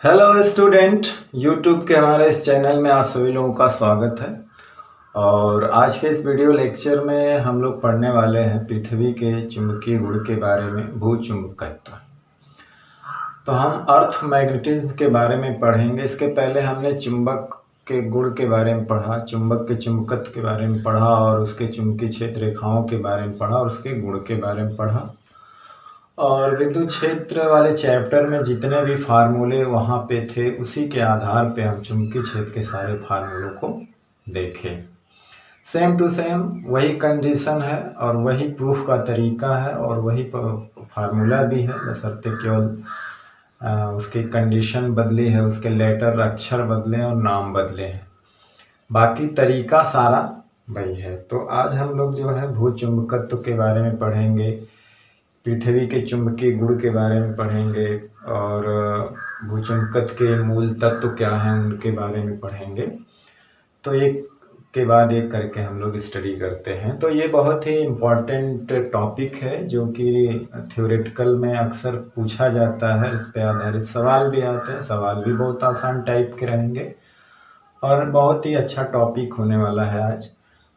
Hello student, YouTube के हमारे इस चैनल में आप सभी लोगों का स्वागत है। और आज के इस वीडियो लेक्चर में हम लोग पढ़ने वाले हैं पृथ्वी के चुंबकीय गुण के बारे में, भूचुंबकत्व। तो हम अर्थ मैग्नेटिज्म के बारे में पढ़ेंगे। इसके पहले हमने चुंबक के गुण के बारे में पढ़ा, चुंबक के चुंबकत्व के बारे में पढ़ा और उसके चुंबकीय क्षेत्र रेखाओं के बारे में पढ़ा और उसके गुण के बारे में पढ़ा। और विद्युत क्षेत्र वाले चैप्टर में जितने भी फार्मूले वहाँ पे थे, उसी के आधार पे हम चुंबकीय क्षेत्र के सारे फार्मूलों को देखें। सेम टू सेम वही कंडीशन है और वही प्रूफ का तरीका है और वही फार्मूला भी है, बशर्ते केवल उसकी कंडीशन बदली है, उसके लेटर अक्षर बदले और नाम बदले हैं, बाकी तरीका सारा वही है। तो आज हम लोग जो है भूचुंबकत्व के बारे में पढ़ेंगे, पृथ्वी के चुंबकीय गुण के बारे में पढ़ेंगे और भूचुंबकत्व के मूल तत्व क्या हैं उनके बारे में पढ़ेंगे। तो एक के बाद एक करके हम लोग स्टडी करते हैं। तो ये बहुत ही इम्पॉर्टेंट टॉपिक है जो कि थ्योरेटिकल में अक्सर पूछा जाता है, इस पे आधारित सवाल भी आते हैं। सवाल भी बहुत आसान टाइप के रहेंगे और बहुत ही अच्छा टॉपिक होने वाला है आज,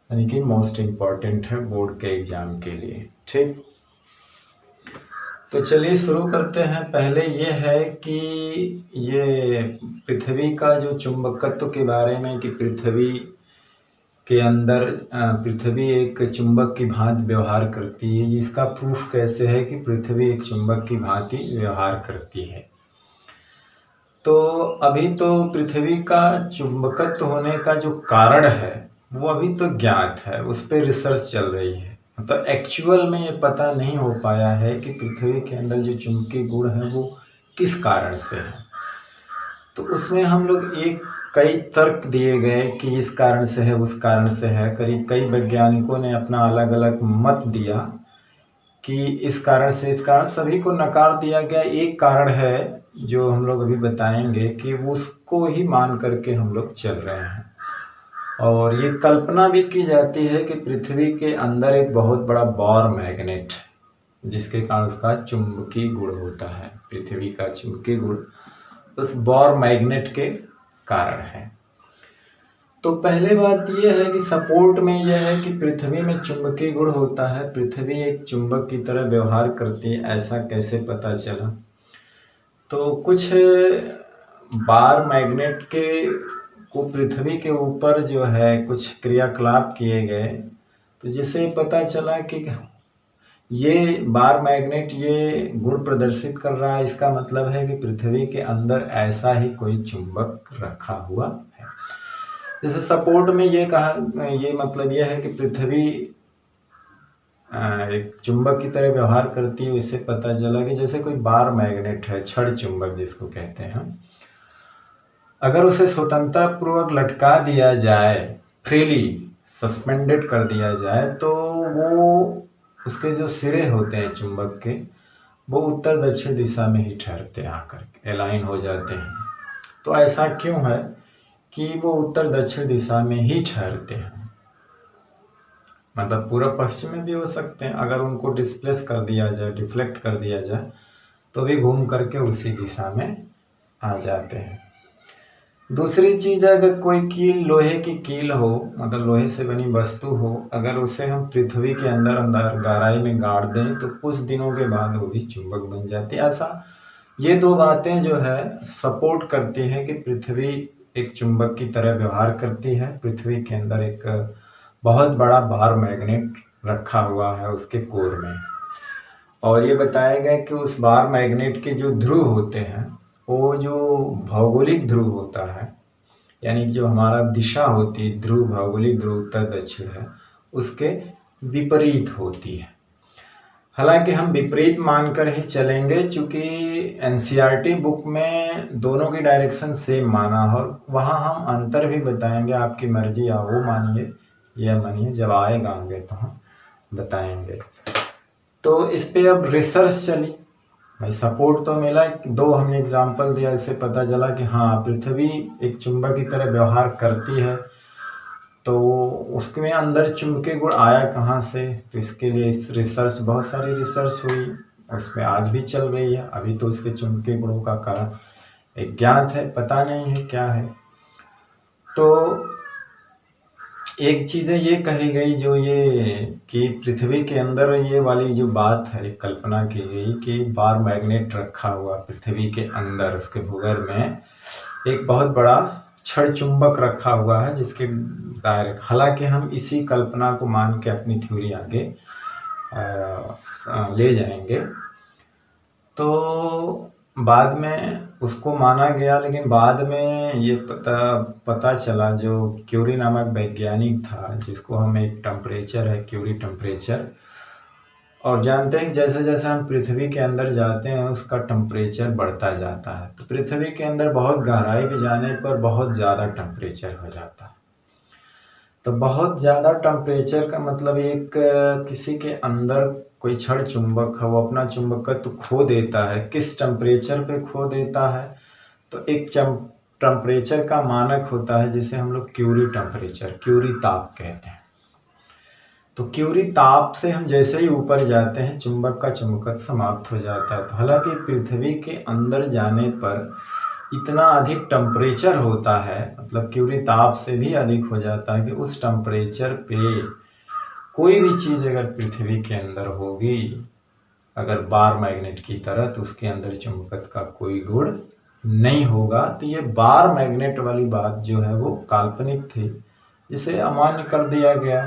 यानी कि मोस्ट इम्पॉर्टेंट है बोर्ड के एग्ज़ाम के लिए। ठीक, तो चलिए शुरू करते हैं। पहले ये है कि ये पृथ्वी का जो चुंबकत्व के बारे में, कि पृथ्वी के अंदर पृथ्वी एक चुंबक की भांति व्यवहार करती है, इसका प्रूफ कैसे है कि पृथ्वी एक चुंबक की भांति व्यवहार करती है। तो अभी तो पृथ्वी का चुंबकत्व होने का जो कारण है वो अभी तो ज्ञात है, उस पर रिसर्च चल रही है। मतलब एक्चुअल में ये पता नहीं हो पाया है कि पृथ्वी के अंदर जो चुंबकीय गुण है वो किस कारण से है। तो उसमें हम लोग कई तर्क दिए गए कि इस कारण से है, उस कारण से है। करीब कई वैज्ञानिकों ने अपना अलग अलग मत दिया कि इस कारण से, इस कारण, सभी को नकार दिया गया। एक कारण है जो हम लोग अभी बताएंगे कि उसको ही मान करके हम लोग चल रहे हैं। और ये कल्पना भी की जाती है कि पृथ्वी के अंदर एक बहुत बड़ा बॉर मैग्नेट, जिसके कारण उसका चुंबकीय गुण होता है, पृथ्वी का चुंबकीय गुण उस बॉर मैग्नेट के कारण है। तो पहले बात यह है कि सपोर्ट में यह है कि पृथ्वी में चुंबकीय गुण होता है, पृथ्वी एक चुंबक की तरह व्यवहार करती है। ऐसा कैसे पता चला? तो कुछ बार मैग्नेट के को पृथ्वी के ऊपर जो है कुछ क्रियाकलाप किए गए, तो जिससे पता चला कि ये बार मैग्नेट ये गुण प्रदर्शित कर रहा है। इसका मतलब है कि पृथ्वी के अंदर ऐसा ही कोई चुंबक रखा हुआ है। जैसे सपोर्ट में ये मतलब ये है कि पृथ्वी एक चुंबक की तरह व्यवहार करती है। इससे पता चला कि जैसे कोई बार मैग्नेट है, छड़ चुंबक जिसको कहते हैं, अगर उसे स्वतंत्रता पूर्वक लटका दिया जाए, फ्रीली सस्पेंडेड कर दिया जाए, तो वो उसके जो सिरे होते हैं चुंबक के, वो उत्तर दक्षिण दिशा में ही ठहरते हैं, आकर अलाइन हो जाते हैं। तो ऐसा क्यों है कि वो उत्तर दक्षिण दिशा में ही ठहरते हैं? मतलब पूर्व पश्चिम में भी हो सकते हैं। अगर उनको डिस्प्लेस कर दिया जाए, डिफ्लेक्ट कर दिया जाए, तो भी घूम करके उसी दिशा में आ जाते हैं। दूसरी चीज़, अगर कोई कील, लोहे की कील हो, मतलब लोहे से बनी वस्तु हो, अगर उसे हम पृथ्वी के अंदर गहराई में गाड़ दें तो कुछ दिनों के बाद वो भी चुंबक बन जाती है। ऐसा ये दो बातें जो है सपोर्ट करती हैं कि पृथ्वी एक चुंबक की तरह व्यवहार करती है। पृथ्वी के अंदर एक बहुत बड़ा बार मैग्नेट रखा हुआ है उसके कोर में। और ये बताया गया कि उस बार मैग्नेट के जो ध्रुव होते हैं, वो जो भौगोलिक ध्रुव होता है, यानी जो हमारा दिशा होती है, ध्रुव, भौगोलिक ध्रुव उत्तर दक्षिण है, उसके विपरीत होती है। हालांकि हम विपरीत मानकर ही चलेंगे, चूंकि एनसीईआरटी बुक में दोनों की डायरेक्शन सेम माना हो। वहाँ हम अंतर भी बताएंगे, आपकी मर्जी, आप वो मानिए या मानिए, जब आएगा आगे तो हम बताएंगे। तो इस पे अब रिसर्च चली भाई। सपोर्ट तो मिला, दो हमने एग्जाम्पल दिया, इससे पता चला कि हाँ पृथ्वी एक चुंबक की तरह व्यवहार करती है। तो उसके अंदर चुंबकीय गुण आया कहाँ से? तो इसके लिए इस रिसर्च, बहुत सारी रिसर्च हुई, उसमें आज भी चल रही है। अभी तो उसके चुंबकीय गुणों का कारण अज्ञात है, पता नहीं है क्या है। तो एक चीज़ें ये कही गई जो ये कि पृथ्वी के अंदर ये वाली जो बात है, कल्पना की गई कि बार मैग्नेट रखा हुआ पृथ्वी के अंदर, उसके भूगर्भ में एक बहुत बड़ा छड़ चुंबक रखा हुआ है जिसके दायरे, हालांकि हम इसी कल्पना को मान के अपनी थ्योरी आगे ले जाएंगे। तो बाद में उसको माना गया, लेकिन बाद में ये पता चला, जो क्यूरी नामक वैज्ञानिक था, जिसको हम एक टेम्परेचर है क्यूरी टेम्परेचर, और जानते हैं जैसे जैसे हम पृथ्वी के अंदर जाते हैं उसका टेम्परेचर बढ़ता जाता है। तो पृथ्वी के अंदर बहुत गहराई पे जाने पर बहुत ज़्यादा टेम्परेचर हो जाता है। तो बहुत ज़्यादा टेम्परेचर का मतलब एक किसी के अंदर कोई छड़ चुंबक है, वो अपना चुंबकत्व खो देता है। किस टेम्परेचर पे खो देता है? तो एक टेम्परेचर का मानक होता है जिसे हम लोग क्यूरी टेम्परेचर, क्यूरी ताप कहते हैं। तो क्यूरी ताप से हम जैसे ही ऊपर जाते हैं चुंबक का चुंबकत्व समाप्त हो जाता है। तो हालांकि पृथ्वी के अंदर जाने पर इतना अधिक टेम्परेचर होता है, मतलब क्यूरी ताप से भी अधिक हो जाता है कि उस टेम्परेचर पे कोई भी चीज़ अगर पृथ्वी के अंदर होगी, अगर बार मैग्नेट की तरह, तो उसके अंदर चुंबकत्व का कोई गुण नहीं होगा। तो ये बार मैग्नेट वाली बात जो है वो काल्पनिक थी, जिसे अमान्य कर दिया गया।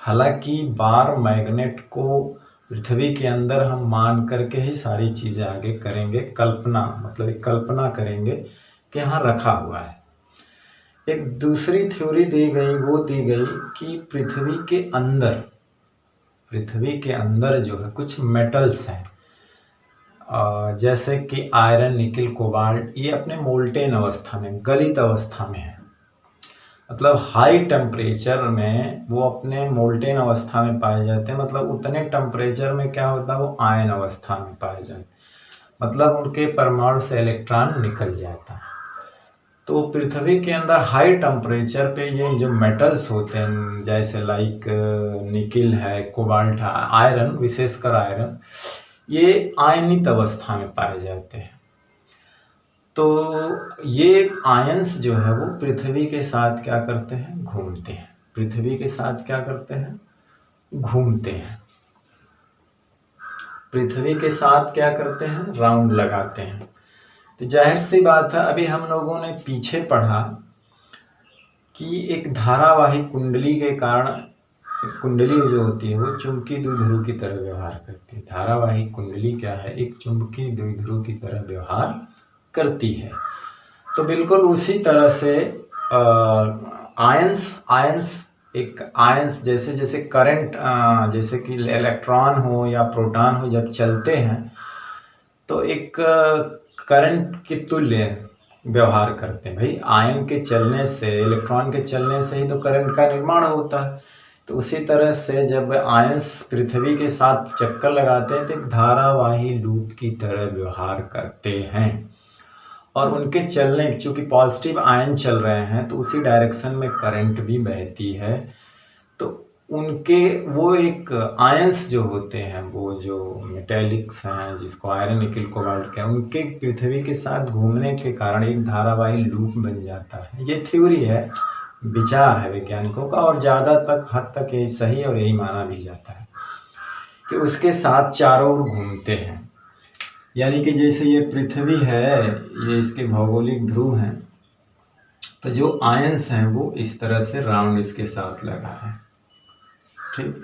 हालांकि बार मैग्नेट को पृथ्वी के अंदर हम मान करके ही सारी चीज़ें आगे करेंगे। कल्पना मतलब एक कल्पना करेंगे कि यहाँ रखा हुआ है। एक दूसरी थ्योरी दी गई, वो दी गई कि पृथ्वी के अंदर जो है कुछ मेटल्स हैं, जैसे कि आयरन, निकिल, कोबाल्ट, ये अपने मोल्टेन अवस्था में, गलित अवस्था में है। मतलब हाई टेम्परेचर में वो अपने मोल्टेन अवस्था में पाए जाते हैं। मतलब उतने टेम्परेचर में क्या होता है, वो आयन अवस्था में पाए जाते हैं, मतलब उनके परमाणु से इलेक्ट्रॉन निकल जाता है। तो पृथ्वी के अंदर हाई टेम्परेचर पे ये जो मेटल्स होते हैं, जैसे लाइक निकिल है, कोबाल्ट है, आयरन, विशेषकर आयरन, ये आयनित अवस्था में पाए जाते हैं। तो ये आयंस जो है वो पृथ्वी के साथ क्या करते हैं, घूमते हैं। पृथ्वी के साथ क्या करते हैं, घूमते हैं। पृथ्वी के साथ क्या करते हैं, राउंड लगाते हैं। तो जाहिर सी बात है, अभी हम लोगों ने पीछे पढ़ा कि एक धारावाही कुंडली के कारण, कुंडली जो होती है वो चुंबकीय द्विध्रुव की तरह व्यवहार करती है। धारावाही कुंडली क्या है, एक चुंबकीय द्विध्रुव की तरह व्यवहार करती है। तो बिल्कुल उसी तरह से आयंस एक आयंस, जैसे जैसे करंट, जैसे कि इलेक्ट्रॉन हो या प्रोटॉन हो, जब चलते हैं तो एक करंट के तुल्य व्यवहार करते हैं। भाई आयन के चलने से, इलेक्ट्रॉन के चलने से ही तो करंट का निर्माण होता है। तो उसी तरह से जब आयंस पृथ्वी के साथ चक्कर लगाते हैं तो एक धारावाही लूप की तरह व्यवहार करते हैं। और उनके चलने, चूँकि पॉजिटिव आयन चल रहे हैं तो उसी डायरेक्शन में करंट भी बहती है। तो उनके वो एक आयंस जो होते हैं, वो जो मेटेलिक्स हैं, जिसको आयरन, निकिल, कोबाल्ट कहते हैं, उनके पृथ्वी के साथ घूमने के कारण एक धारावाही लूप बन जाता है। ये थ्योरी है, विचार है वैज्ञानिकों का, और ज़्यादा तक हद तक यही सही और यही माना भी जाता है कि उसके साथ चारों ओर घूमते हैं। यानी कि जैसे ये पृथ्वी है, ये इसके भौगोलिक ध्रुव हैं, तो जो आयंस हैं वो इस तरह से राउंड इसके साथ लगा है। ठीक,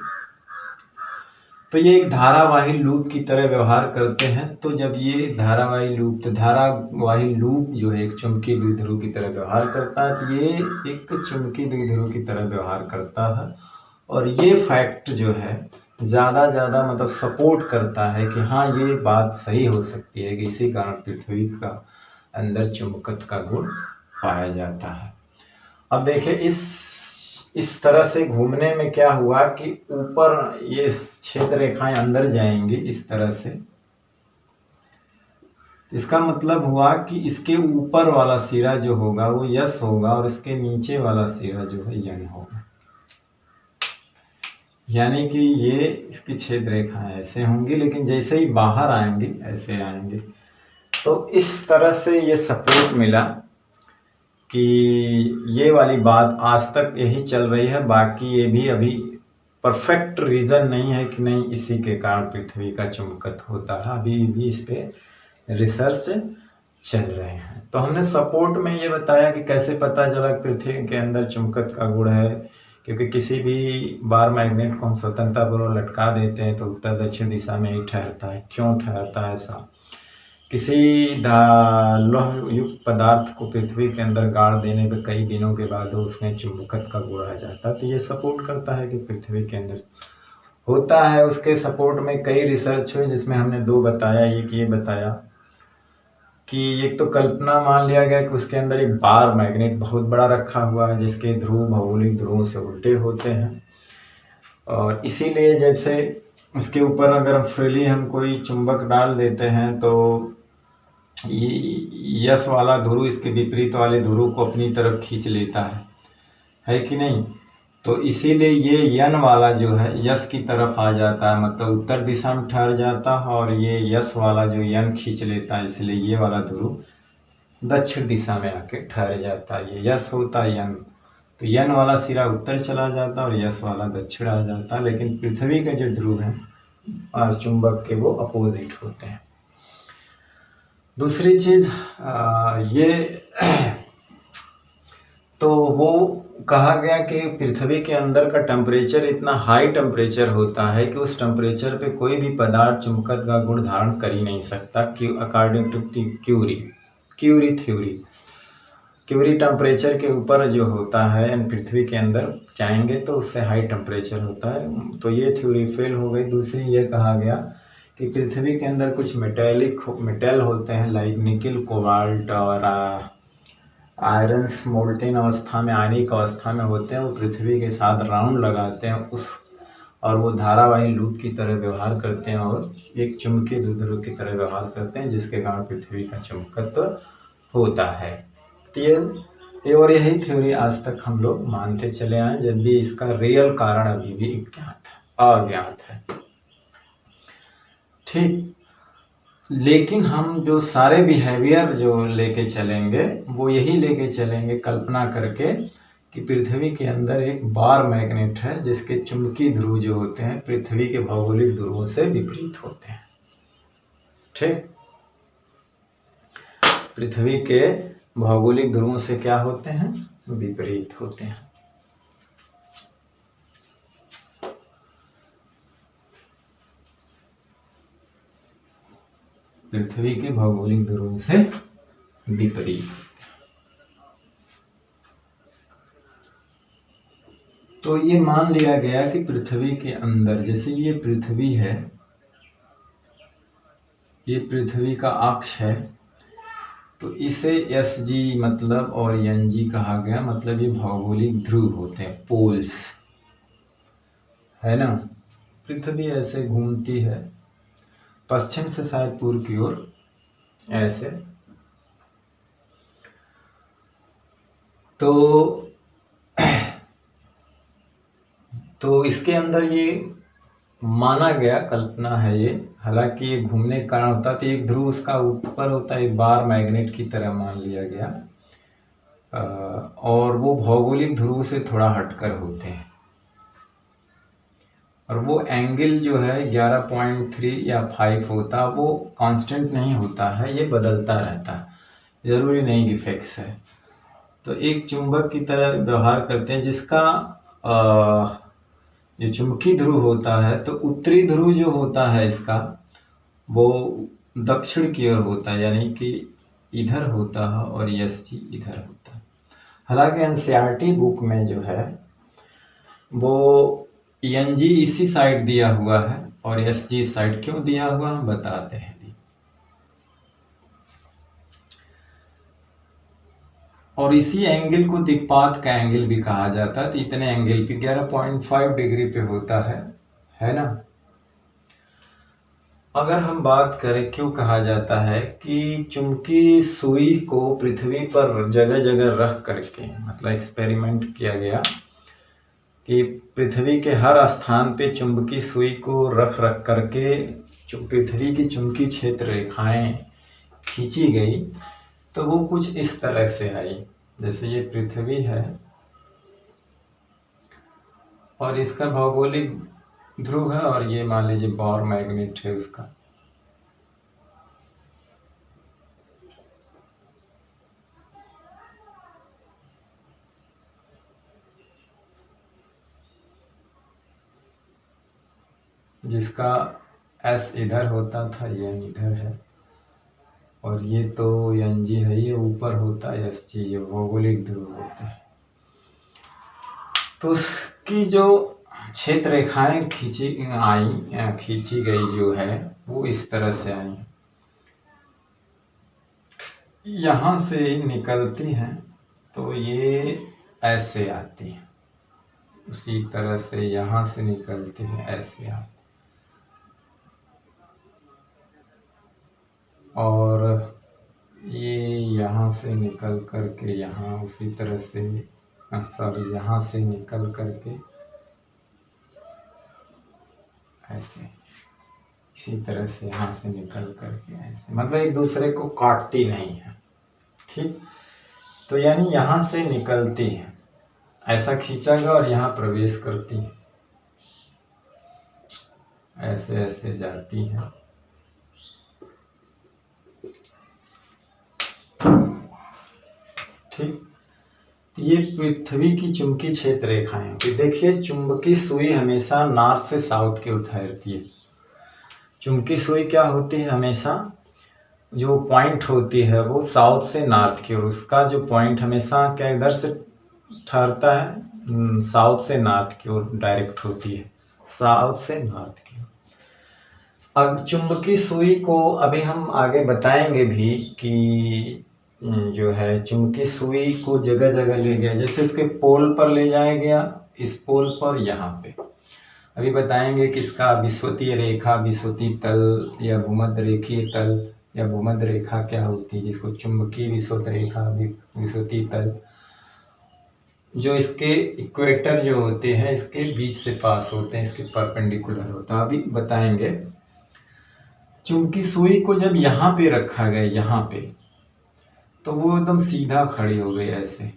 तो ये एक धारावाही लूप की तरह व्यवहार करते हैं। तो जब ये धारावाही लूप जो है एक चुंबकीय द्विध्रुव की तरह व्यवहार करता है, तो ये एक चुंबकीय द्विध्रुव की तरह व्यवहार करता है। और ये फैक्ट जो है ज़्यादा मतलब सपोर्ट करता है कि हाँ, ये बात सही हो सकती है कि इसी कारण पृथ्वी का अंदर चुंबकत्व का गुण पाया जाता है। अब देखिए, इस तरह से घूमने में क्या हुआ कि ऊपर ये छेद रेखाएं अंदर जाएंगी इस तरह से। इसका मतलब हुआ कि इसके ऊपर वाला सिरा जो होगा वो यस होगा और इसके नीचे वाला सिरा जो है यन होगा। यानी कि ये इसकी छेद रेखाएं ऐसे होंगी, लेकिन जैसे ही बाहर आएंगे ऐसे आएंगे। तो इस तरह से ये सपोर्ट मिला कि ये वाली बात आज तक यही चल रही है। बाकी ये भी अभी परफेक्ट रीज़न नहीं है कि नहीं इसी के कारण पृथ्वी का चुंबकत्व होता है, अभी भी इस पे रिसर्च चल रहे हैं। तो हमने सपोर्ट में ये बताया कि कैसे पता चला पृथ्वी के अंदर चुंबकत्व का गुण है, क्योंकि किसी भी बार मैग्नेट को हम स्वतंत्रतापूर्वक लटका देते हैं तो उत्तर दक्षिण दिशा में ही ठहरता है। क्यों ठहरता है ऐसा? किसी लौह युक्त पदार्थ को पृथ्वी के अंदर गाड़ देने पर कई दिनों के बाद उसमें चुंबकत्व का गुण आ जाता है, तो ये सपोर्ट करता है कि पृथ्वी के अंदर होता है। उसके सपोर्ट में कई रिसर्च हुई जिसमें हमने दो बताया। एक ये बताया कि एक तो कल्पना मान लिया गया कि उसके अंदर एक बार मैग्नेट बहुत बड़ा रखा हुआ है जिसके ध्रुव भौगोलिक ध्रुवों से उल्टे होते हैं, और इसीलिए जैसे उसके ऊपर अगर फ्रीली हम कोई चुंबक डाल देते हैं तो ये यस वाला ध्रुव इसके विपरीत वाले ध्रुव को अपनी तरफ खींच लेता है कि नहीं? तो इसीलिए ये यन वाला जो है यस की तरफ आ जाता है, मतलब उत्तर दिशा में ठहर जाता है, और ये यस वाला जो यन खींच लेता है, इसलिए ये वाला ध्रुव दक्षिण दिशा में आके ठहर जाता है। ये यस होता है यन, तो यन वाला सिरा उत्तर चला जाता है और यस वाला दक्षिण आ जाता है। लेकिन पृथ्वी के जो ध्रुव हैं और चुंबक के वो अपोजिट होते हैं। दूसरी चीज ये तो वो कहा गया कि पृथ्वी के अंदर का टेम्परेचर इतना हाई टेम्परेचर होता है कि उस टेम्परेचर पे कोई भी पदार्थ चुंबकत्व का गुण धारण कर ही नहीं सकता। According to Curie theory, Curie temperature के ऊपर जो होता है पृथ्वी के अंदर जाएंगे तो उससे हाई टेम्परेचर होता है, तो ये थ्योरी फेल हो गई। दूसरी ये कहा गया कि पृथ्वी के अंदर कुछ मेटल होते हैं लाइक निकिल, कोबाल्ट और आयरन्स मोल्टेन अवस्था में, आयनिक अवस्था में होते हैं। वो पृथ्वी के साथ राउंड लगाते हैं और वो धारावाही लूप की तरह व्यवहार करते हैं और एक चुंबकीय द्विध्रुव की तरह व्यवहार करते हैं, जिसके कारण पृथ्वी का चुंबकत्व होता है। तो और यही थ्योरी आज तक हम लोग मानते चले आए, जब भी इसका रियल कारण अभी भी अज्ञात है। ठीक, लेकिन हम जो सारे बिहेवियर जो लेके चलेंगे वो यही लेके चलेंगे कल्पना करके कि पृथ्वी के अंदर एक बार मैग्नेट है जिसके चुंबकीय ध्रुव जो होते हैं पृथ्वी के भौगोलिक ध्रुवों से विपरीत होते हैं। ठीक, पृथ्वी के भौगोलिक ध्रुवों से क्या होते हैं? विपरीत होते हैं। पृथ्वी के भौगोलिक ध्रुवों से विपरीत। तो ये मान लिया गया कि पृथ्वी के अंदर, जैसे ये पृथ्वी है, ये पृथ्वी का अक्ष है, तो इसे एस जी मतलब और एन जी कहा गया, मतलब ये भौगोलिक ध्रुव होते हैं, पोल्स, है ना। पृथ्वी ऐसे घूमती है पश्चिम से शायद पूर्व की ओर ऐसे। तो इसके अंदर ये माना गया, कल्पना है ये, हालांकि ये घूमने के कारण होता, तो एक ध्रुव उसका ऊपर होता है, एक बार मैग्नेट की तरह मान लिया गया, और वो भौगोलिक ध्रुव से थोड़ा हटकर होते हैं, और वो एंगल जो है 11.3 या 5 होता है, वो कांस्टेंट नहीं होता है, ये बदलता रहता है, जरूरी नहीं कि फिक्स है। तो एक चुंबक की तरह व्यवहार करते हैं, जिसका जो चुंबकीय ध्रुव होता है, तो उत्तरी ध्रुव जो होता है इसका वो दक्षिण की ओर होता है, यानी कि इधर होता है, और एस जी इधर होता है। हालांकि एनसीईआरटी बुक में जो है वो एन जी इसी साइड दिया हुआ है और एस जी साइड क्यों दिया हुआ हम बताते हैं। और इसी एंगल को दिक्पात का एंगल भी कहा जाता है। तो इतने एंगल पे 11.5 डिग्री पे होता है ना। अगर हम बात करें क्यों कहा जाता है कि चुंबकीय सुई को पृथ्वी पर जगह जगह रख करके, मतलब एक्सपेरिमेंट किया गया कि पृथ्वी के हर स्थान पे चुंबकीय सुई को रख करके पृथ्वी की चुंबकीय क्षेत्र रेखाएं खींची गई तो वो कुछ इस तरह से आई। जैसे ये पृथ्वी है और इसका भौगोलिक ध्रुव है और ये मान लीजिए बॉर मैग्नेट है उसका। जिसका एस इधर होता था, एन इधर है, और ये तो एन जी है, ये ऊपर होता है, एस जी ये भौगोलिक ध्रुव होता है। तो उसकी जो क्षेत्र रेखाएं खींची गई जो है वो इस तरह से आई, यहाँ से निकलती हैं तो ये ऐसे आती है, उसी तरह से यहाँ से निकलती है ऐसे आती, और ये यहाँ से निकल करके यहाँ उसी तरह से, सॉरी यहाँ से निकल करके ऐसे, इसी तरह से यहाँ से निकल करके ऐसे, मतलब एक दूसरे को काटती नहीं है। ठीक, तो यानी यहाँ से निकलती है, ऐसा खींचा गया और यहाँ प्रवेश करती है, ऐसे ऐसे जाती है। ठीक, तो ये पृथ्वी की चुंबकीय क्षेत्र रेखाएं। तो देखिए चुंबकीय सुई हमेशा नॉर्थ से साउथ की ओर तैरती है। चुंबकीय सुई क्या होती है, हमेशा जो पॉइंट होती है वो साउथ से नॉर्थ की ओर, उसका जो पॉइंट हमेशा क्या इधर से ठहरता है, साउथ से नॉर्थ की ओर डायरेक्ट होती है, साउथ से नॉर्थ की ओर। अब चुंबकीय सुई को अभी हम आगे बताएंगे भी कि जो है चुंबकीय सुई को जगह जगह ले गया, जैसे उसके पोल पर ले जाया गया, इस पोल पर यहाँ पे अभी बताएंगे कि इसका विषुवतीय रेखा, विषुवतीय तल या भूमध्य रेखीय तल या भूमध्य रेखा क्या होती है, जिसको चुंबकीय विषुवत रेखा, विषुवतीय तल, जो इसके इक्वेटर जो होते हैं इसके बीच से पास होते हैं, इसके परपेंडिकुलर होता है, अभी बताएंगे। चुंबकीय सुई को जब यहाँ पे रखा गया, यहाँ पे, तो वो एकदम सीधा खड़ी हो गई ऐसे,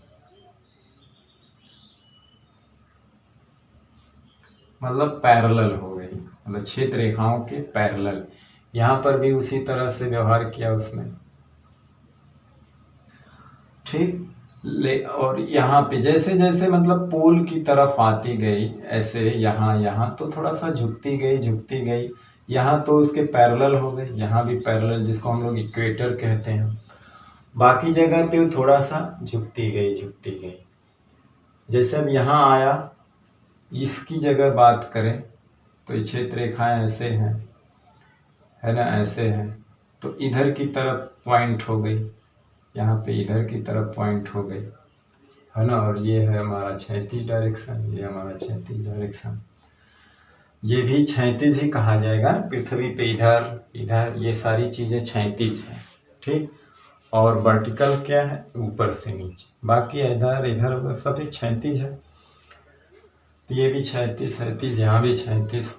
मतलब पैरेलल हो गई, मतलब क्षेत्र रेखाओं के पैरेलल। यहाँ पर भी उसी तरह से व्यवहार किया उसने। ठीक, और यहाँ पे जैसे जैसे मतलब पोल की तरफ आती गई ऐसे, यहाँ तो थोड़ा सा झुकती गई, यहाँ तो उसके पैरेलल हो गए, यहाँ भी पैरेलल, जिसको हम लोग इक्वेटर कहते हैं। बाकी जगह पे वो थोड़ा सा झुकती गई। जैसे अब यहाँ आया, इसकी जगह बात करें तो ये क्षेत्र रेखाएं ऐसे हैं, है ना, ऐसे हैं, तो इधर की तरफ पॉइंट हो गई, यहाँ पे इधर की तरफ पॉइंट हो गई, है ना, और ये है हमारा क्षैतिज डायरेक्शन, ये हमारा क्षैतिज डायरेक्शन, ये भी क्षैतिज ही कहा जाएगा। पृथ्वी पे इधर ये सारी चीजें क्षैतिज है। ठीक, और वर्टिकल क्या है, ऊपर से नीचे, बाकी इधर सभी क्षैतिज है। तो ये भी क्षैतिज, यहाँ भी क्षैतिज।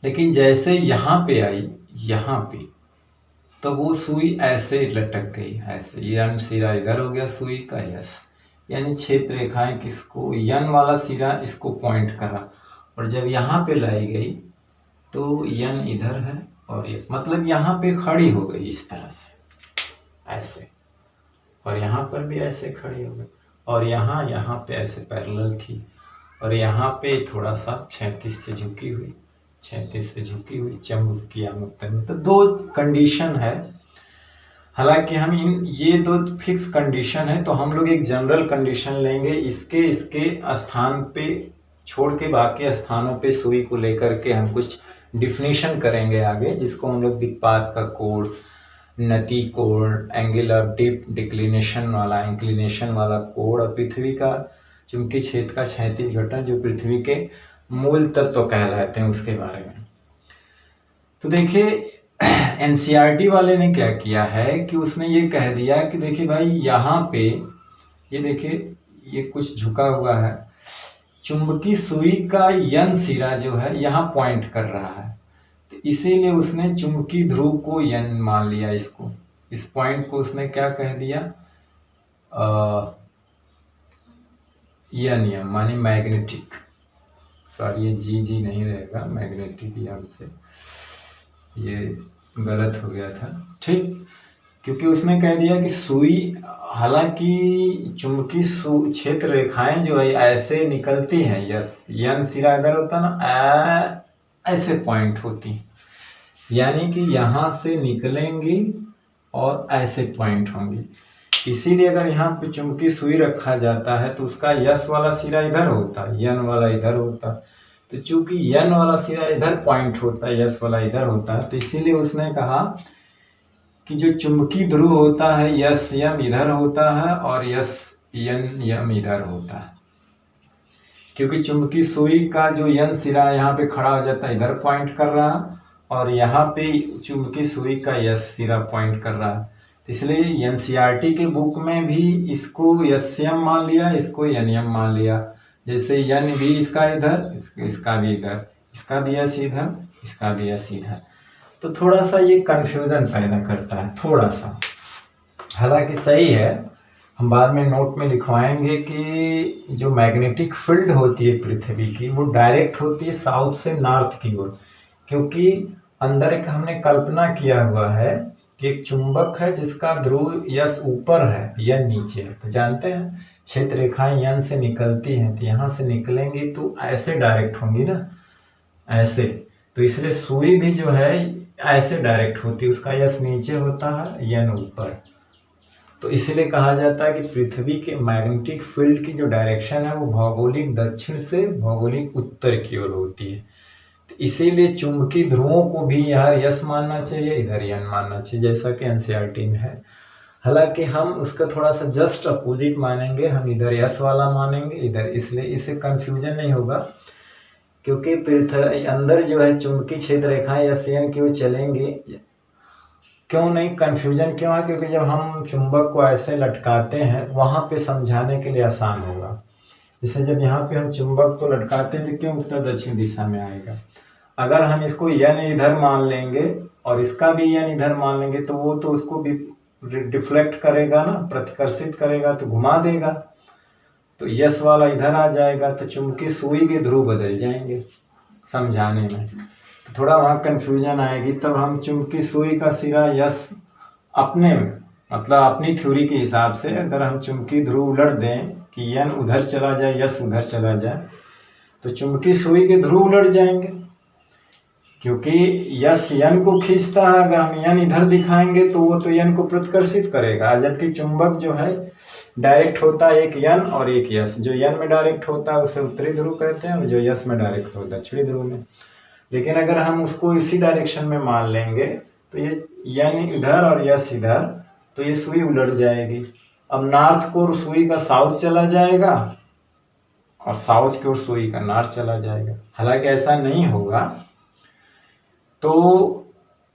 लेकिन जैसे यहाँ पे आई, यहाँ पे, तो वो सुई ऐसे लटक गई, ऐसे, यन सिरा इधर हो गया सुई का, यस, यानी क्षेत्र रेखाएं किसको, यन वाला सिरा इसको पॉइंट करा, और जब यहाँ पे लाई गई तो यन इधर है और यस, मतलब यहाँ पे खड़ी हो गई इस तरह से ऐसे, और यहाँ पर भी ऐसे खड़ी हो गई, और यहाँ पे ऐसे पैरेलल थी, और यहाँ पे थोड़ा सा क्षैतिज से झुकी हुई चुंबकीय आमुक्तन। तो दो कंडीशन है, हालांकि हम ये दो फिक्स कंडीशन है, तो हम लोग एक जनरल कंडीशन लेंगे, इसके स्थान पे छोड़ के बाकी स्थानों पे सुई को लेकर के हम कुछ डिफिनीशन करेंगे आगे, जिसको हम लोग दिक्पात का कोड, नति कोड, एंगल ऑफ डिक्लिनेशन वाला कोड, और पृथ्वी का चुंबकीय क्षेत्र का क्षैतिज घटक जो पृथ्वी के मूल तत्व कहलाते हैं उसके बारे में। तो देखिए एनसीईआरटी वाले ने क्या किया है कि उसने ये कह दिया कि देखिए भाई यहाँ पे ये देखिए ये कुछ झुका हुआ है, चुंबकीय सुई का यन सिरा जो है यहाँ पॉइंट कर रहा है, तो इसीलिए उसने चुंबकीय ध्रुव को यन मान लिया इसको, इस पॉइंट को उसने क्या कह दिया, यह नियम माने मैग्नेटिक, सॉरी ये जी नहीं रहेगा, मैग्नेटिक यम से ये गलत हो गया था, ठीक। क्योंकि उसने कह दिया कि सुई, हालांकि चुंबकीय क्षेत्र रेखाएं जो है ऐसे निकलती हैं, यस यन सिरा इधर होता ना, ऐसे पॉइंट होती हैं, यानी कि यहाँ से निकलेंगी और ऐसे पॉइंट होंगी। इसीलिए अगर यहाँ पे चुंबकीय सुई रखा जाता है तो उसका यस वाला सिरा इधर होता, यन वाला इधर होता। तो चूंकि यन वाला सिरा इधर पॉइंट होता है, यस वाला इधर होता है, तो इसीलिए उसने कहा कि जो चुंबकीय ध्रुव होता है यस यम इधर होता है और यस यन यम इधर होता है। क्योंकि चुंबकीय सुई का जो यन सिरा यहाँ पे खड़ा हो जाता है, इधर पॉइंट कर रहा है, और यहाँ पे चुंबकीय सुई का यस सिरा पॉइंट कर रहा है। इसलिए एनसीईआरटी के बुक में भी इसको यस्यम मान लिया, इसको यनियम मान लिया। जैसे यन भी इसका इधर, इसका भी इधर, इसका भी यस इधर, इसका भी यस इधर। तो थोड़ा सा ये कंफ्यूजन पैदा करता है, थोड़ा सा, हालांकि सही है। हम बाद में नोट में लिखवाएंगे कि जो मैग्नेटिक फील्ड होती है पृथ्वी की, वो डायरेक्ट होती है साउथ से नॉर्थ की ओर, क्योंकि अंदर एक हमने कल्पना किया हुआ है कि एक चुंबक है जिसका ध्रुव यस ऊपर है, यन नीचे है। तो जानते हैं क्षेत्र रेखाएं यन से निकलती हैं, तो यहाँ से निकलेंगी तो ऐसे डायरेक्ट होंगी ना, ऐसे। तो इसलिए सुई भी जो है ऐसे डायरेक्ट होती है, उसका यस नीचे होता है, यन ऊपर। तो इसलिए कहा जाता है कि पृथ्वी के मैग्नेटिक फील्ड की जो डायरेक्शन है वो भौगोलिक दक्षिण से भौगोलिक उत्तर की ओर होती है। तो इसीलिए चुंबकीय ध्रुवों को भी यहाँ यस मानना चाहिए, इधर यन मानना चाहिए, जैसा कि एनसीईआरटी में है। हालांकि हम उसका थोड़ा सा जस्ट अपोजिट मानेंगे, हम इधर यस वाला मानेंगे, इधर, इसलिए इससे कंफ्यूजन नहीं होगा। क्योंकि पृथ्वी अंदर जो है चुंबकीय क्षेत्र रेखाएं यस यन की ओर चलेंगे। क्यों नहीं कंफ्यूजन क्यों है? क्योंकि जब हम चुंबक को ऐसे लटकाते हैं वहां पे समझाने के लिए आसान होगा। जैसे जब यहाँ पे हम चुंबक को लटकाते हैं तो क्यों उत्तर दक्षिण दिशा में आएगा। अगर हम इसको यन इधर मान लेंगे और इसका भी यन इधर मान लेंगे तो वो तो उसको भी डिफ्लेक्ट करेगा ना, प्रतिकर्षित करेगा, तो घुमा देगा। तो यस वाला इधर आ जाएगा, तो चुंबकीय सुई के ध्रुव बदल जाएंगे समझाने में, तो थोड़ा वहाँ कंफ्यूजन आएगी। तब हम चुंबकीय सुई का सिरा यस अपने मतलब अपनी थ्योरी के हिसाब से अगर हम चुंबकीय ध्रुव उलट दें कि यन उधर चला जाए, यस उधर चला जाए, तो चुंबकीय सुई के ध्रुव उलट जाएंगे। क्योंकि यस यन को खींचता है, अगर हम यन इधर दिखाएंगे तो वो तो यन को प्रतिकर्षित करेगा, जबकि चुंबक जो है डायरेक्ट होता है एक यन और एक यस। जो यन में डायरेक्ट होता है उसे उत्तरी ध्रुव कहते हैं, और जो यस में डायरेक्ट होता है दक्षिणी ध्रुव में। लेकिन अगर हम उसको इसी डायरेक्शन में मान लेंगे तो ये यन इधर और यस इधर, तो ये सुई उलट जाएगी। अब नॉर्थ की ओर सुई का साउथ चला जाएगा और साउथ की ओर सुई का नॉर्थ चला जाएगा। हालांकि ऐसा नहीं होगा। तो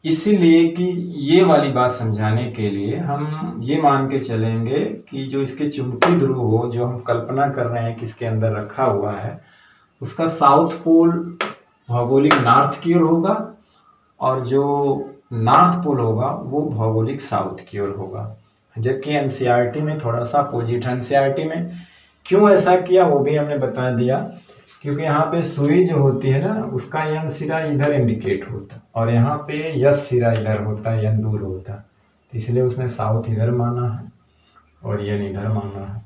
इसीलिए कि ये वाली बात समझाने के लिए हम ये मान के चलेंगे कि जो इसके चुंबकीय ध्रुव हो, जो हम कल्पना कर रहे हैं कि इसके अंदर रखा हुआ है, उसका साउथ पोल भौगोलिक नॉर्थ की ओर होगा और जो नॉर्थ पोल होगा वो भौगोलिक साउथ की ओर होगा। जबकि एनसीईआरटी में थोड़ा सा अपोजिट है। एनसीईआरटी में क्यों ऐसा किया वो भी हमने बता दिया, क्योंकि यहाँ पे सुई जो होती है ना, उसका यन सिरा इधर इंडिकेट होता और यहाँ पे यस सिरा इधर होता है, यन दूर होता, तो इसलिए उसने साउथ इधर माना है और यन इधर माना है।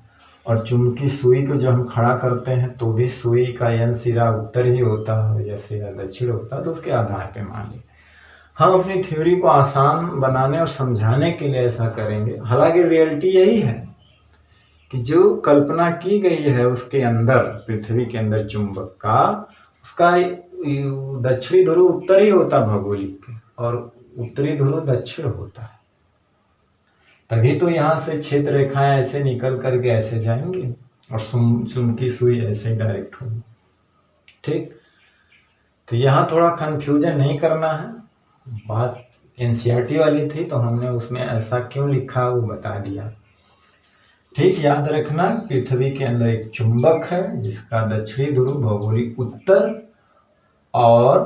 और चुंबकीय सुई को जो हम खड़ा करते हैं तो भी सुई का यन सिरा उत्तर ही होता है, यस सिरा दक्षिण होता है, तो उसके आधार पे मान लिया। हम अपनी थ्योरी को आसान बनाने और समझाने के लिए ऐसा करेंगे। हालांकि रियलिटी यही है कि जो कल्पना की गई है उसके अंदर, पृथ्वी के अंदर चुंबक का, उसका दक्षिणी ध्रुव उत्तर ही होता भौगोलिक के और उत्तरी ध्रुव दक्षिण होता है। तभी तो यहाँ से क्षेत्र रेखाएं ऐसे निकल करके ऐसे जाएंगी और चुंबकीय सुई ऐसे डायरेक्ट होगी। ठीक, तो यहाँ थोड़ा कंफ्यूजन नहीं करना है। बात एनसीईआरटी वाली थी तो हमने उसमें ऐसा क्यों लिखा वो बता दिया। ठीक, याद रखना पृथ्वी के अंदर एक चुंबक है जिसका दक्षिणी ध्रुव भौगोलिक उत्तर और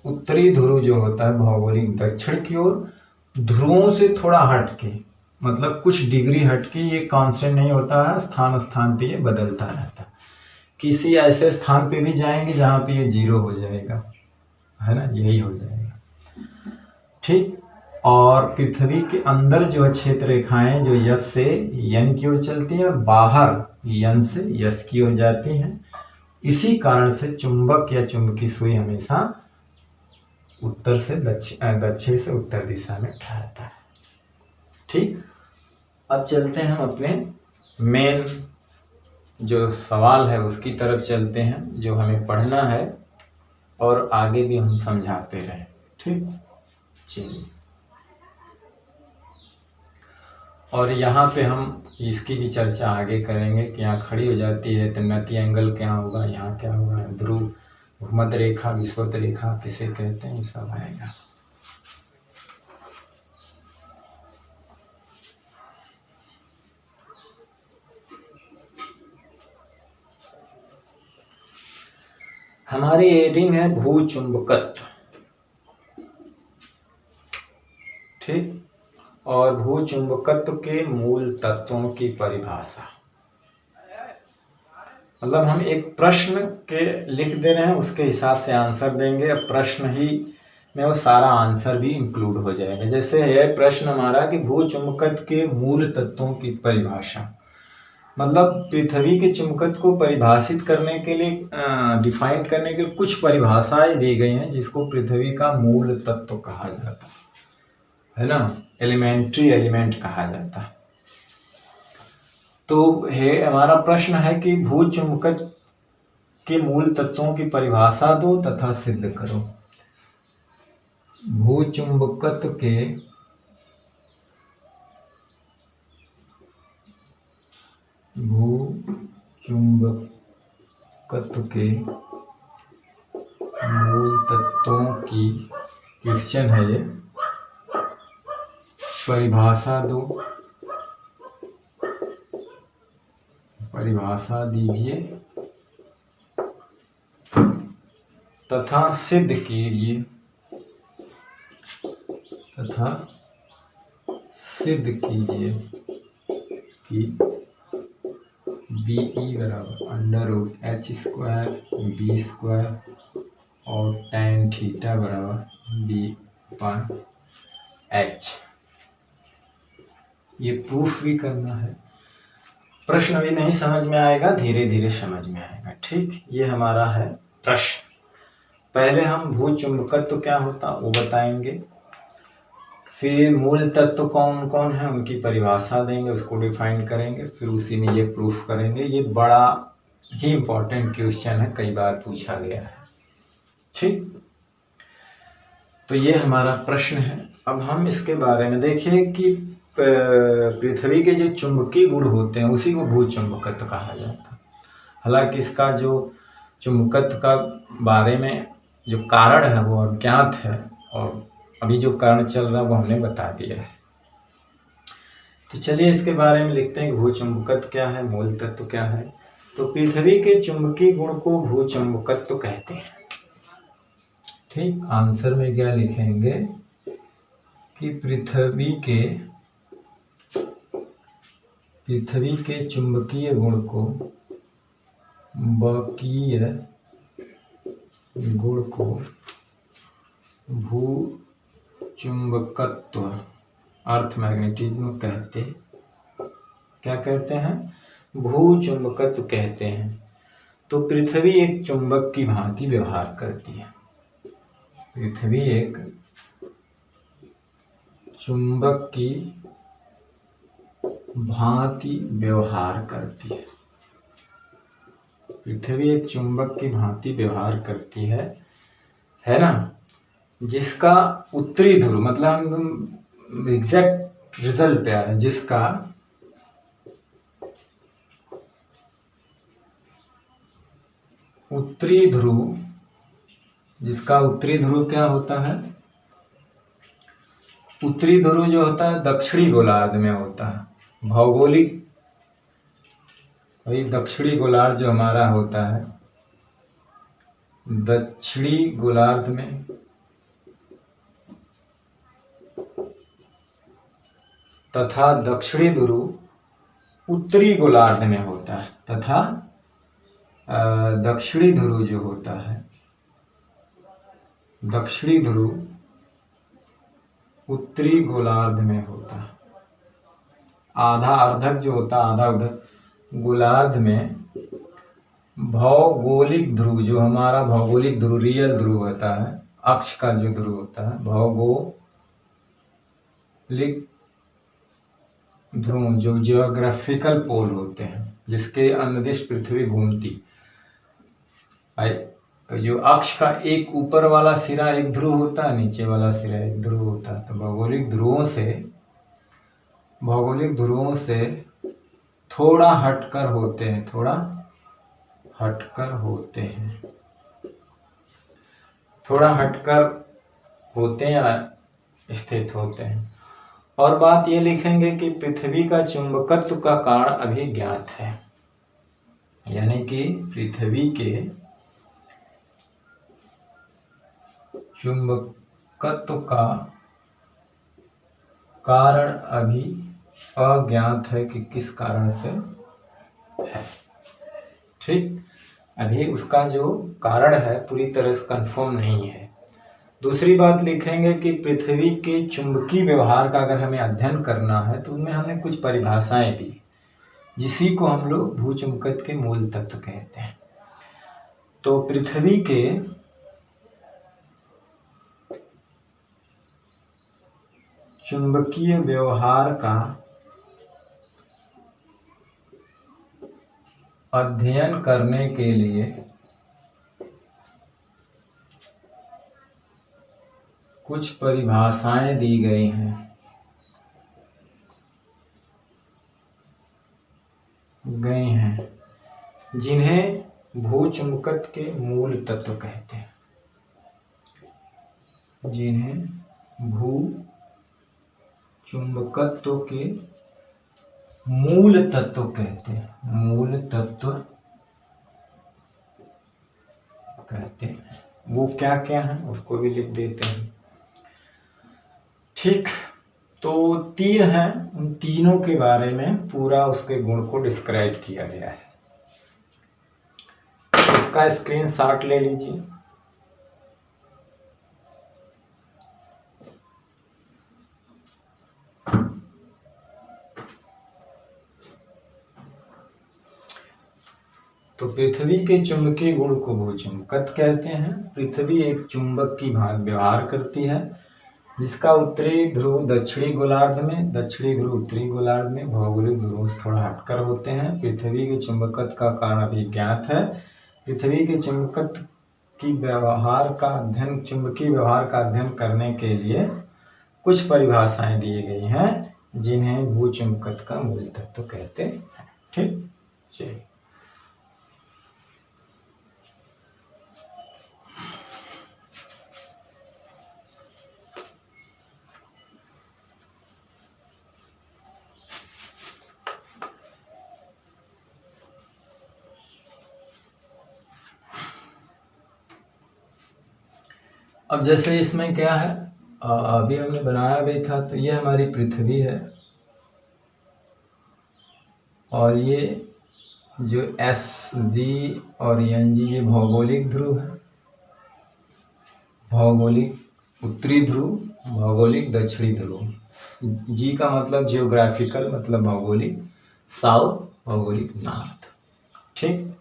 उत्तरी ध्रुव जो होता है भौगोलिक दक्षिण की ओर, ध्रुवों से थोड़ा हटके, मतलब कुछ डिग्री हटके, ये कांस्टेंट नहीं होता है, स्थान स्थान पे ये बदलता रहता है। किसी ऐसे स्थान पे भी जाएंगे जहाँ पे ये 0 हो जाएगा, है ना, यही हो जाएगा। ठीक। और पृथ्वी के अंदर जो है क्षेत्र रेखाएं जो यस से यन की ओर चलती हैं और बाहर यन से यस की ओर जाती हैं। इसी कारण से चुंबक या चुंबकीय सुई हमेशा उत्तर से दक्षिण से उत्तर दिशा में ठहरता है। ठीक। अब चलते हैं हम अपने मेन जो सवाल है उसकी तरफ चलते हैं, जो हमें पढ़ना है और आगे भी हम समझाते रहें। ठीक। चलिए, और यहाँ पे हम इसकी भी चर्चा आगे करेंगे कि यहाँ खड़ी हो जाती है तो नति एंगल क्या होगा, यहाँ क्या होगा, ध्रुव, भूमध्य रेखा, विषुवत रेखा किसे कहते हैं, ये सब आएगा। हमारी हेडिंग है भूचुंबकत्व। ठीक। और भूचुंबकत्व के मूल तत्वों की परिभाषा, मतलब हम एक प्रश्न के लिख दे रहे हैं, उसके हिसाब से आंसर देंगे। अब प्रश्न ही में वो सारा आंसर भी इंक्लूड हो जाएगा। जैसे है प्रश्न हमारा कि भूचुंबकत्व के मूल तत्वों की परिभाषा, मतलब पृथ्वी के चुंबकत्व को परिभाषित करने के लिए, डिफाइन करने के लिए कुछ परिभाषाएं दी गई हैं जिसको पृथ्वी का मूल तत्व कहा जाता है ना, एलिमेंट्री एलिमेंट कहा जाता है। तो है हमारा प्रश्न है कि भूचुंबकत्व के मूल तत्वों की परिभाषा दो तथा सिद्ध करो। भूचुंबकत्व के मूल तत्वों की क्वेश्चन है ये, परिभाषा दो, परिभाषा दीजिए तथा सिद्ध कीजिए, कि BE बराबर √h² और tan थीटा बराबर B/h। ये प्रूफ भी करना है। प्रश्न भी नहीं समझ में आएगा, धीरे धीरे समझ में आएगा। ठीक। ये हमारा है प्रश्न। पहले हम भूचुंबकत्व क्या होता वो बताएंगे, फिर मूल तत्व कौन कौन है उनकी परिभाषा देंगे, उसको डिफाइन करेंगे, फिर उसी में ये प्रूफ करेंगे। ये बड़ा ही इंपॉर्टेंट क्वेश्चन है, कई बार पूछा गया है। ठीक। तो ये हमारा प्रश्न है। अब हम इसके बारे में देखिए कि पृथ्वी के जो चुंबकीय गुण होते हैं उसी को भूचुंबकत्व कहा जाता है। हालांकि इसका जो चुंबकत्व का बारे में जो कारण है वो अज्ञात है, और अभी जो कारण चल रहा है वो हमने बता दिया है। तो चलिए इसके बारे में लिखते हैं कि भूचुंबकत्व क्या है, मूल तत्व क्या है। तो पृथ्वी के चुंबकीय गुण को भूचुंबकत्व कहते हैं। ठीक। आंसर में क्या लिखेंगे कि पृथ्वी के चुंबकीय गुण को बकीय गुण को भूचुंबकत्व अर्थ मैग्नेटिज्म कहते, क्या कहते हैं, भूचुंबकत्व कहते हैं। तो पृथ्वी एक चुंबक की भांति व्यवहार करती है। पृथ्वी एक चुंबक की भांति व्यवहार करती है। पृथ्वी एक चुंबक की भांति व्यवहार करती है ना, जिसका उत्तरी ध्रुव, मतलब हम एग्जैक्ट रिजल्ट पे आ रहे हैं, जिसका उत्तरी ध्रुव क्या होता है, उत्तरी ध्रुव जो होता है दक्षिणी गोलार्ध में होता है। भौगोलिक वही दक्षिणी गोलार्ध जो हमारा होता है, दक्षिणी गोलार्ध में तथा दक्षिणी ध्रुव उत्तरी गोलार्ध में होता है, तथा दक्षिणी ध्रुव जो होता है, दक्षिणी ध्रुव उत्तरी गोलार्ध में होता है। आधा अर्धक जो होता है, आधा उधर गोलार्ध में भौगोलिक ध्रुव, जो हमारा भौगोलिक ध्रुव रियल ध्रुव होता है, अक्ष का जो ध्रुव होता है, भौगोलिक ध्रुव जो जियोग्राफिकल पोल होते हैं, जिसके अनुदिश पृथ्वी घूमती, जो अक्ष का एक ऊपर वाला सिरा एक ध्रुव होता है, नीचे वाला सिरा एक ध्रुव होता है। तो भौगोलिक ध्रुवों से थोड़ा हटकर होते हैं, थोड़ा हटकर होते हैं या स्थित होते हैं। और बात ये लिखेंगे कि पृथ्वी का चुंबकत्व का कारण अभी ज्ञात है, यानी कि पृथ्वी के चुंबकत्व का कारण अभी अज्ञात है कि किस कारण से है। ठीक, अभी उसका जो कारण है पूरी तरह से कंफर्म नहीं है। दूसरी बात लिखेंगे कि पृथ्वी के चुंबकीय व्यवहार का अगर हमें अध्ययन करना है तो उनमें हमने कुछ परिभाषाएं दी, जिसी को हम लोग भूचुंबकत्व के मूल तत्व कहते हैं। तो पृथ्वी के चुंबकीय व्यवहार का अध्ययन करने के लिए कुछ परिभाषाएं दी गई हैं, जिन्हें भूचुंबकत्व के मूल तत्व कहते हैं, चुंबकत्व के मूल तत्व कहते हैं। वो क्या क्या है उसको भी लिख देते हैं। ठीक, तो 3 हैं, उन तीनों के बारे में पूरा उसके गुण को डिस्क्राइब किया गया है। इसका स्क्रीनशॉट ले लीजिए। तो पृथ्वी के चुंबकीय गुण को भूचुंबकत्व कहते हैं। पृथ्वी एक चुंबक की भांति व्यवहार करती है, जिसका उत्तरी ध्रुव दक्षिणी गोलार्ध में, दक्षिणी ध्रुव उत्तरी गोलार्ध में भौगोलिक ध्रुवों से थोड़ा हटकर होते हैं। पृथ्वी के चुंबकत्व का कारण अभी ज्ञात है। पृथ्वी के चुंबकत्व की व्यवहार का अध्ययन, चुंबकीय व्यवहार का अध्ययन करने के लिए कुछ परिभाषाएं दी गई हैं, जिन्हें भूचुंबकत्व का मूल तत्व कहते हैं। ठीक, चलिए। अब जैसे इसमें क्या है, अभी हमने बनाया भी था, तो ये हमारी पृथ्वी है और ये जो SG और NG ये भौगोलिक ध्रुव है, भौगोलिक उत्तरी ध्रुव, भौगोलिक दक्षिणी ध्रुव। G का मतलब जियोग्राफिकल, मतलब भौगोलिक, साउथ भौगोलिक नॉर्थ। ठीक,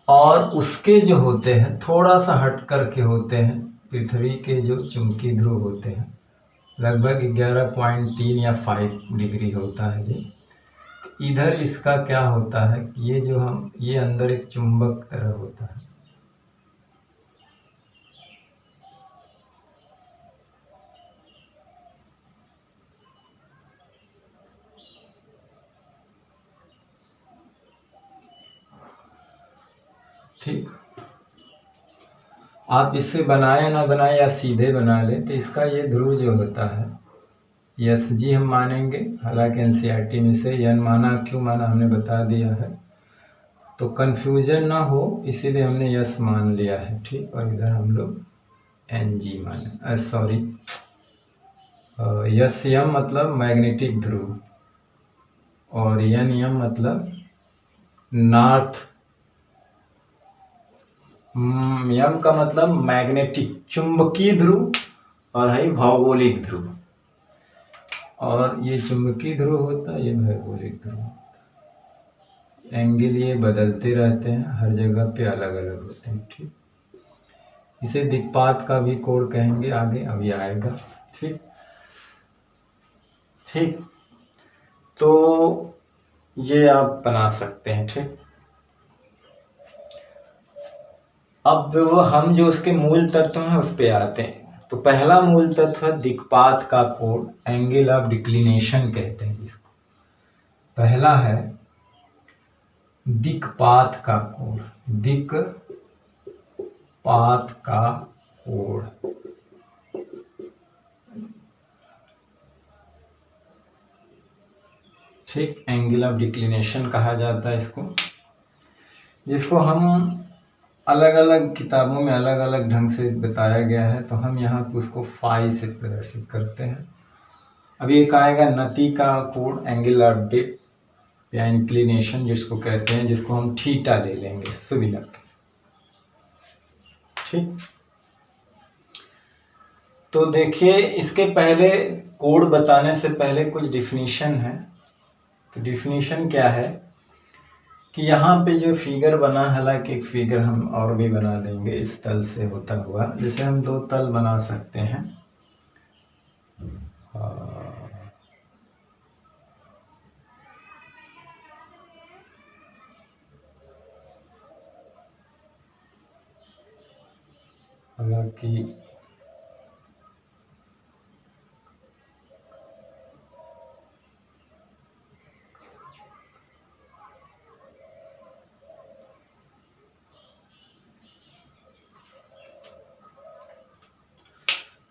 और उसके जो होते हैं थोड़ा सा हट करके होते हैं पृथ्वी के जो चुंबकीय ध्रुव होते हैं, लगभग 11.3 या 5 डिग्री होता है ये। इधर इसका क्या होता है, ये अंदर एक चुंबक तरह होता है। ठीक, आप इससे बनाए ना बनाए या सीधे बना ले, तो इसका ये ध्रुव जो होता है SG हम मानेंगे, हालांकि NCERT में से N माना, क्यों माना हमने बता दिया है, तो कन्फ्यूजन ना हो इसीलिए हमने S मान लिया है। ठीक, और इधर हम लोग NG माने, सॉरी यस यम मतलब मैग्नेटिक ध्रुव, और एन यम मतलब नॉर्थ। यम का मतलब मैग्नेटिक चुंबकीय ध्रुव, और है भौगोलिक ध्रुव। और ये चुंबकीय ध्रुव होता है, ये भौगोलिक ध्रुव। एंगल ये बदलते रहते हैं, हर जगह पे अलग अलग होते हैं। ठीक, इसे दिक्पात का भी कोण कहेंगे, आगे अभी आएगा। ठीक ठीक, तो ये आप बना सकते हैं। ठीक, अब हम जो उसके मूल तत्व हैं उस पे आते हैं। तो पहला मूल तत्व है दिक्पात का कोण, एंगल ऑफ डिक्लिनेशन कहते हैं इसको। पहला है दिक्पात का कोण, दिक्पात का कोण। ठीक, एंगल ऑफ डिक्लिनेशन कहा जाता है इसको, जिसको हम अलग अलग किताबों में अलग अलग ढंग से बताया गया है। तो हम यहाँ पे उसको फाई से प्रदर्शित करते हैं। अभी एक आएगा नति का कोण, एंगल ऑफ डिप या इंक्लिनेशन जिसको कहते हैं, जिसको हम थीटा ले लेंगे सुविलक। ठीक, तो देखिए इसके पहले कोण बताने से पहले कुछ डिफिनीशन है। तो डिफिनीशन क्या है कि यहाँ पे जो फिगर बना, हालांकि एक फिगर हम और भी बना देंगे इस तल से होता हुआ, जैसे हम दो तल बना सकते हैं। हालांकि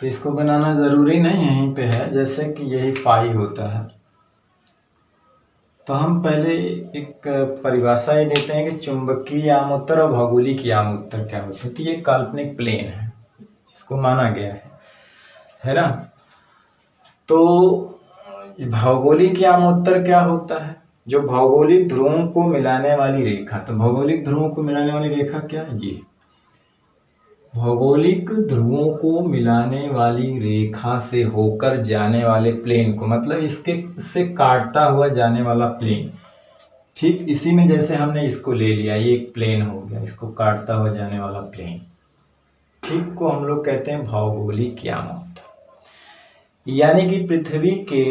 तो इसको बनाना ज़रूरी नहीं यहीं पे है, जैसे कि यही फाई होता है। तो हम पहले एक परिभाषा ये देते हैं कि चुंबकीय यामोत्तर और भौगोलिक यामोत्तर क्या होते हैं। तो ये काल्पनिक प्लेन है जिसको माना गया है ना। तो भौगोलिक यामोत्तर क्या होता है? जो भौगोलिक ध्रुवों को मिलाने वाली रेखा। तो भौगोलिक ध्रुवों को मिलाने वाली रेखा क्या है? ये भौगोलिक ध्रुवों को मिलाने वाली रेखा से होकर जाने वाले प्लेन को, मतलब इसके से काटता हुआ जाने वाला प्लेन। ठीक, इसी में जैसे हमने इसको ले लिया, ये एक प्लेन हो गया, इसको काटता हुआ जाने वाला प्लेन, ठीक, को हम लोग कहते हैं भौगोलिक यामोत्तर। यानी कि पृथ्वी के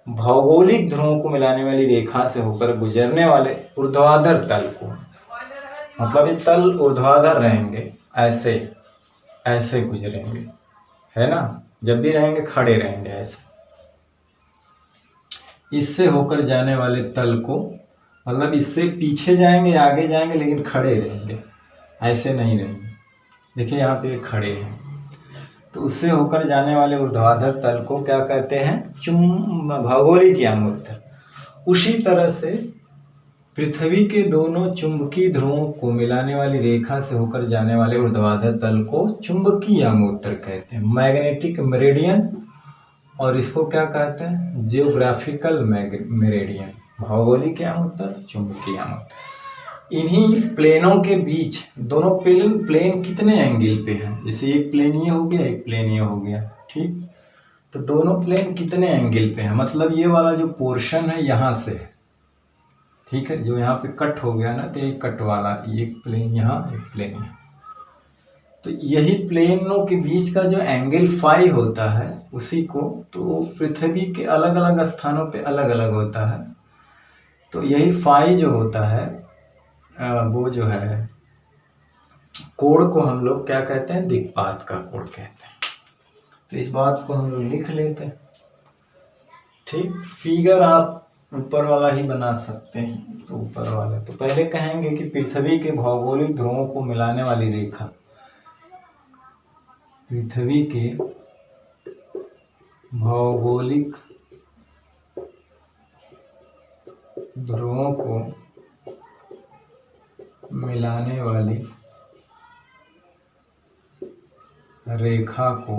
भौगोलिक ध्रुवों को मिलाने वाली रेखा से होकर गुजरने वाले ऊर्ध्वाधर तल को, मतलब ये तल ऊर्ध्वाधर रहेंगे, ऐसे ऐसे गुजरेंगे, है ना। जब भी रहेंगे खड़े रहेंगे ऐसे, इससे होकर जाने वाले तल को, मतलब इससे पीछे जाएंगे आगे जाएंगे लेकिन खड़े रहेंगे, ऐसे नहीं रहेंगे। देखिए यहाँ पे खड़े हैं। तो उससे होकर जाने वाले ऊर्ध्वाधर तल को क्या कहते हैं? भौगोलिक यामोत्तर। उसी तरह से पृथ्वी के दोनों चुंबकीय ध्रुवों को मिलाने वाली रेखा से होकर जाने वाले ऊर्ध्वाधर तल को चुंबकीय यामोत्तर कहते हैं, मैग्नेटिक मेरिडियन। और इसको क्या कहते हैं? Geographical meridian. भौगोलिक यामोत्तर, चुंबकीय यामोत्तर। इन्हीं प्लेनों के बीच दोनों प्लेन कितने एंगल पे हैं? जैसे एक प्लेन ये हो गया, एक प्लेन ये हो गया, ठीक। तो दोनों प्लेन कितने एंगल पे हैं? मतलब ये वाला जो पोर्शन है यहाँ से, ठीक है, जो यहाँ पे कट हो गया ना, तो ये कट वाला, एक प्लेन यहाँ, एक प्लेन यहाँ। तो यही प्लेनों के बीच का जो एंगल फाई होता है उसी को, तो पृथ्वी के अलग अलग स्थानों पे अलग अलग होता है। तो यही फाई जो होता है वो जो है कोण को हम लोग क्या कहते हैं? दिक्पात का कोण कहते हैं। तो इस बात को हम लोग लिख लेते हैं। ठीक, फिगर आप ऊपर वाला ही बना सकते हैं। तो ऊपर वाला, तो पहले कहेंगे कि पृथ्वी के भौगोलिक ध्रुवों को मिलाने वाली रेखा, पृथ्वी के भौगोलिक ध्रुवों को मिलाने वाली रेखा को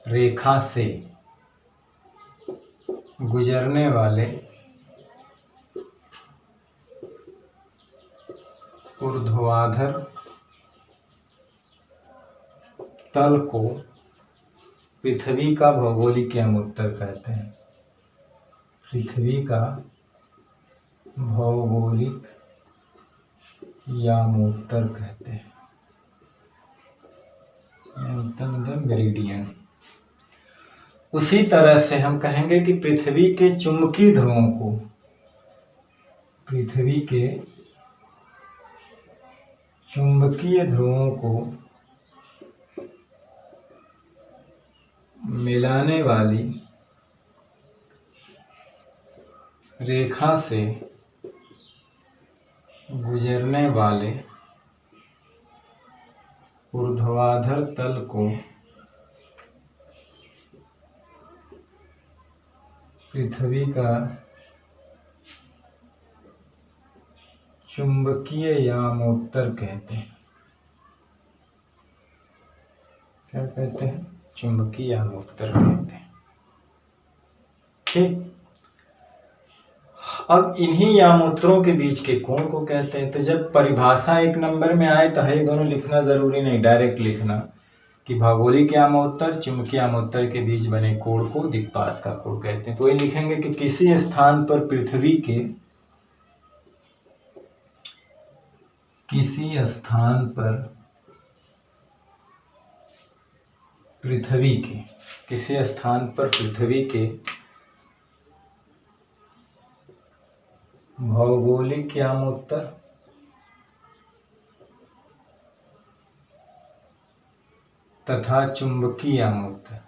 रेखा से गुजरने वाले ऊर्ध्वाधर तल को पृथ्वी का भौगोलिक यामोत्तर कहते हैं। पृथ्वी का भौगोलिक यामोत्तर कहते हैं। यामोत्तर मतलब मेरिडियन। उसी तरह से हम कहेंगे कि पृथ्वी के चुंबकीय ध्रुवों को, पृथ्वी के चुंबकीय ध्रुवों को मिलाने वाली रेखा से गुजरने वाले ऊर्ध्वाधर तल को पृथ्वी का चुंबकीय यामोत्तर कहते हैं। क्या कहते हैं? चुंबकीय यामोत्तर कहते हैं। ठीक, अब इन्हीं यामोत्तरों के बीच के कोण को कहते हैं। तो जब परिभाषा एक नंबर में आए तो है दोनों लिखना जरूरी नहीं, डायरेक्ट लिखना कि भौगोलिक यामोत्तर चुंबकीय यामोत्तर के बीच बने कोण को दिक्पात का कोण कहते हैं। तो ये लिखेंगे कि किसी स्थान पर पृथ्वी के, किसी स्थान पर पृथ्वी के, किसी स्थान पर पृथ्वी के भौगोलिक यामोत्तर तथा चुंबकीय यामोत्तर,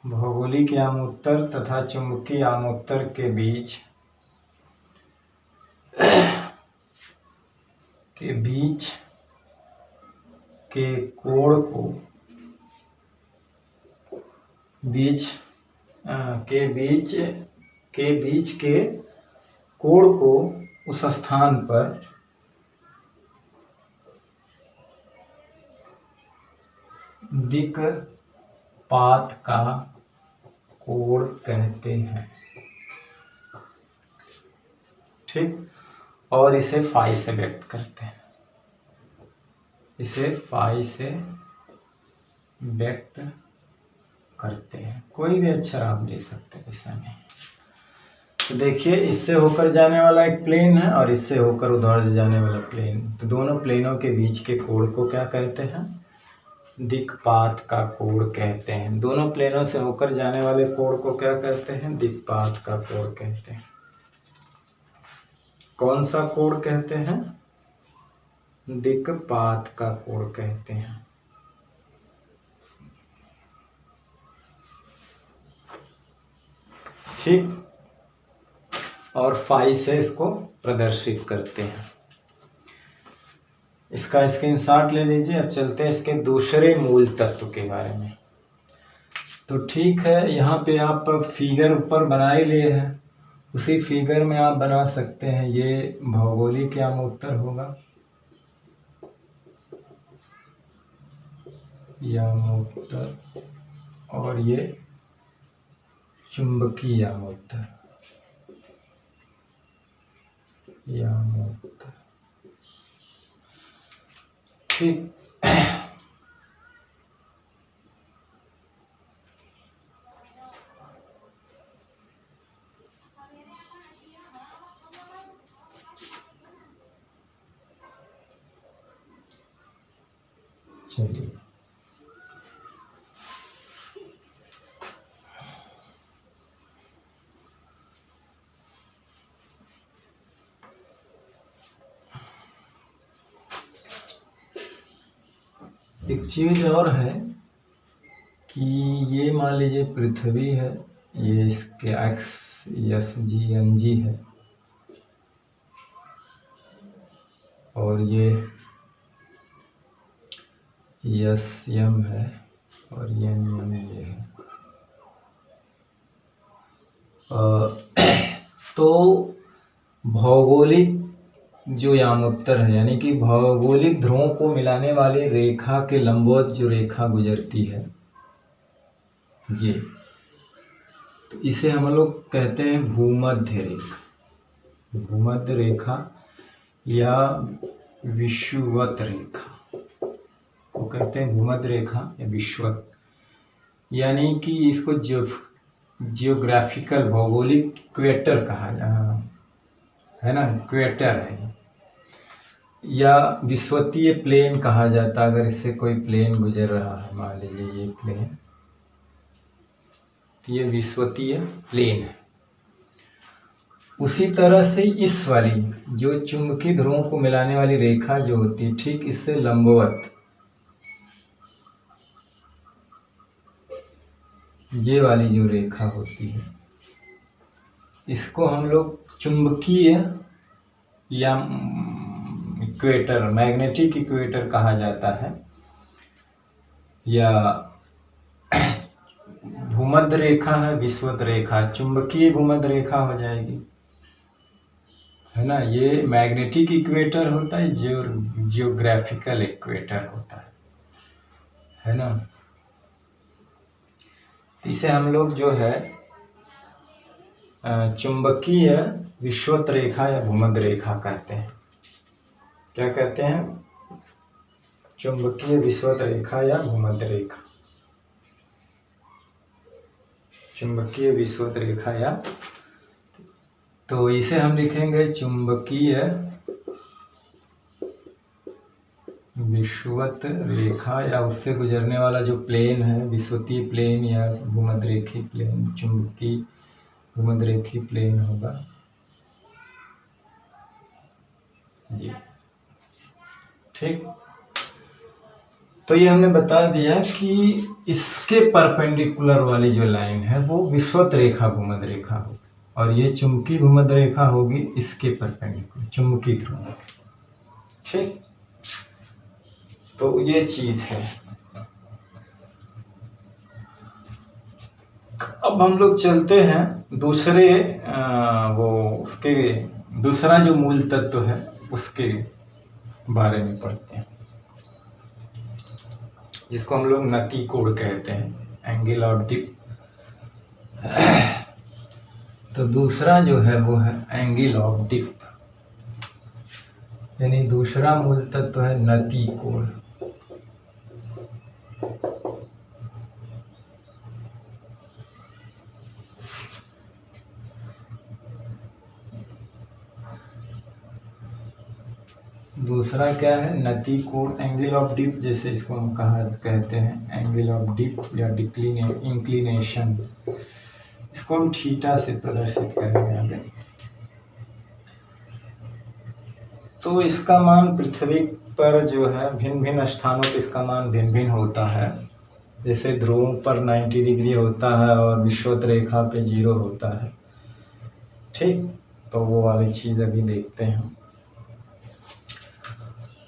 भौगोलिक यामोत्तर तथा चुंबकीय यामोत्तर के बीच के कोण को, के बीच के कोण को उस स्थान पर दिक्पात का कोण कहते हैं। ठीक, और इसे फाई से व्यक्त करते हैं। इसे फाई से व्यक्त करते हैं। कोई भी अक्षर आप ले सकते हैं, ऐसा नहीं। तो देखिए, इससे होकर जाने वाला एक प्लेन है और इससे होकर उधर जाने वाला प्लेन। तो दोनों प्लेनों के बीच के कोण को क्या कहते हैं? दिक्पात का कोण कहते हैं। दोनों प्लेनों से होकर जाने वाले कोण को क्या कहते हैं? दिक्पात का कोण कहते हैं। कौन सा कोण कहते हैं? दिक्पात का कोण कहते हैं। ठीक, और फाई से इसको प्रदर्शित करते हैं। इसका स्क्रीनशॉट ले लीजिए। अब चलते हैं इसके दूसरे मूल तत्व के बारे में। तो ठीक है, यहाँ पे आप फिगर ऊपर बना ही लिए हैं, उसी फिगर में आप बना सकते हैं। ये भौगोलिक यामोत्तर होगा, यामोत्तर, और ये चुंबकीय यामोत्तर, यामोत्तर। ठीक, चलिए एक चीज और है कि ये मान लीजिए पृथ्वी है, ये इसके X S G N G है, और ये यस एम है, और ये एम ये है। तो भौगोलिक जो यामोत्तर है, यानी कि भौगोलिक ध्रुवों को मिलाने वाली रेखा के लंबवत जो रेखा गुजरती है, ये तो इसे हम लोग कहते हैं भूमध्य रेखा। भूमध्य रेखा या विषुवत रेखा को कहते हैं भूमध्य रेखा या विषुवत, यानी कि इसको जियोग्राफिकल भौगोलिक इक्वेटर कहा है ना, इक्वेटर है, या विषुवतीय प्लेन कहा जाता है। अगर इससे कोई प्लेन गुजर रहा है, मान लीजिए ये प्लेन, तो ये विषुवतीय प्लेन है। उसी तरह से इस वाली जो चुंबकीय ध्रुवों को मिलाने वाली रेखा जो होती है, ठीक इससे लंबवत ये वाली जो रेखा होती है, इसको हम लोग चुंबकीय या इक्वेटर, मैग्नेटिक इक्वेटर कहा जाता है, या भूमध्य रेखा है विषुवत रेखा, चुंबकीय भूमध्य रेखा हो जाएगी, है ना। ये मैग्नेटिक इक्वेटर होता है, जियोग्राफिकल इक्वेटर होता है ना। इसे हम लोग जो है चुंबकीय विषुवत रेखा या भूमध्य रेखा कहते हैं। क्या कहते हैं? चुंबकीय विषुवत रेखा या भूमध्य रेखा। चुंबकीय विषुवत रेखा या, तो इसे हम लिखेंगे चुंबकीय विषुवत रेखा, या उससे गुजरने वाला जो प्लेन है विषुवतीय प्लेन या भूमध्य रेखीय प्लेन, चुंबकीय भूमध्य रेखीय प्लेन होगा जी। ठीक, तो ये हमने बता दिया कि इसके परपेंडिकुलर वाली जो लाइन है वो विषुवत रेखा भूमध्य रेखा होगी, और ये चुंबकीय भूमध्य रेखा होगी इसके परपेंडिकुलर चुंबकीय ध्रुव। ठीक, तो ये चीज है। अब हम लोग चलते हैं दूसरे वो उसके दूसरा जो मूल तत्व है उसके बारे में पढ़ते हैं, जिसको हम लोग नति कोण कहते हैं, एंगल ऑफ डिप। तो दूसरा जो है वो है एंगल ऑफ डिप, यानी दूसरा मूल तत्व है नति कोण। दूसरा क्या है? नति कोण, एंगल ऑफ डिप, जैसे इसको हम कहते हैं एंगल ऑफ डिप या इंक्लिनेशन। इसको हम थीटा से प्रदर्शित करेंगे आगे। तो इसका मान पृथ्वी पर जो है भिन्न भिन्न स्थानों पर इसका मान भिन्न भिन्न होता है। जैसे ध्रुवों पर 90 डिग्री होता है और विषुवत रेखा पे 0 होता है। ठीक, तो वो वाली चीज़ अभी देखते हैं।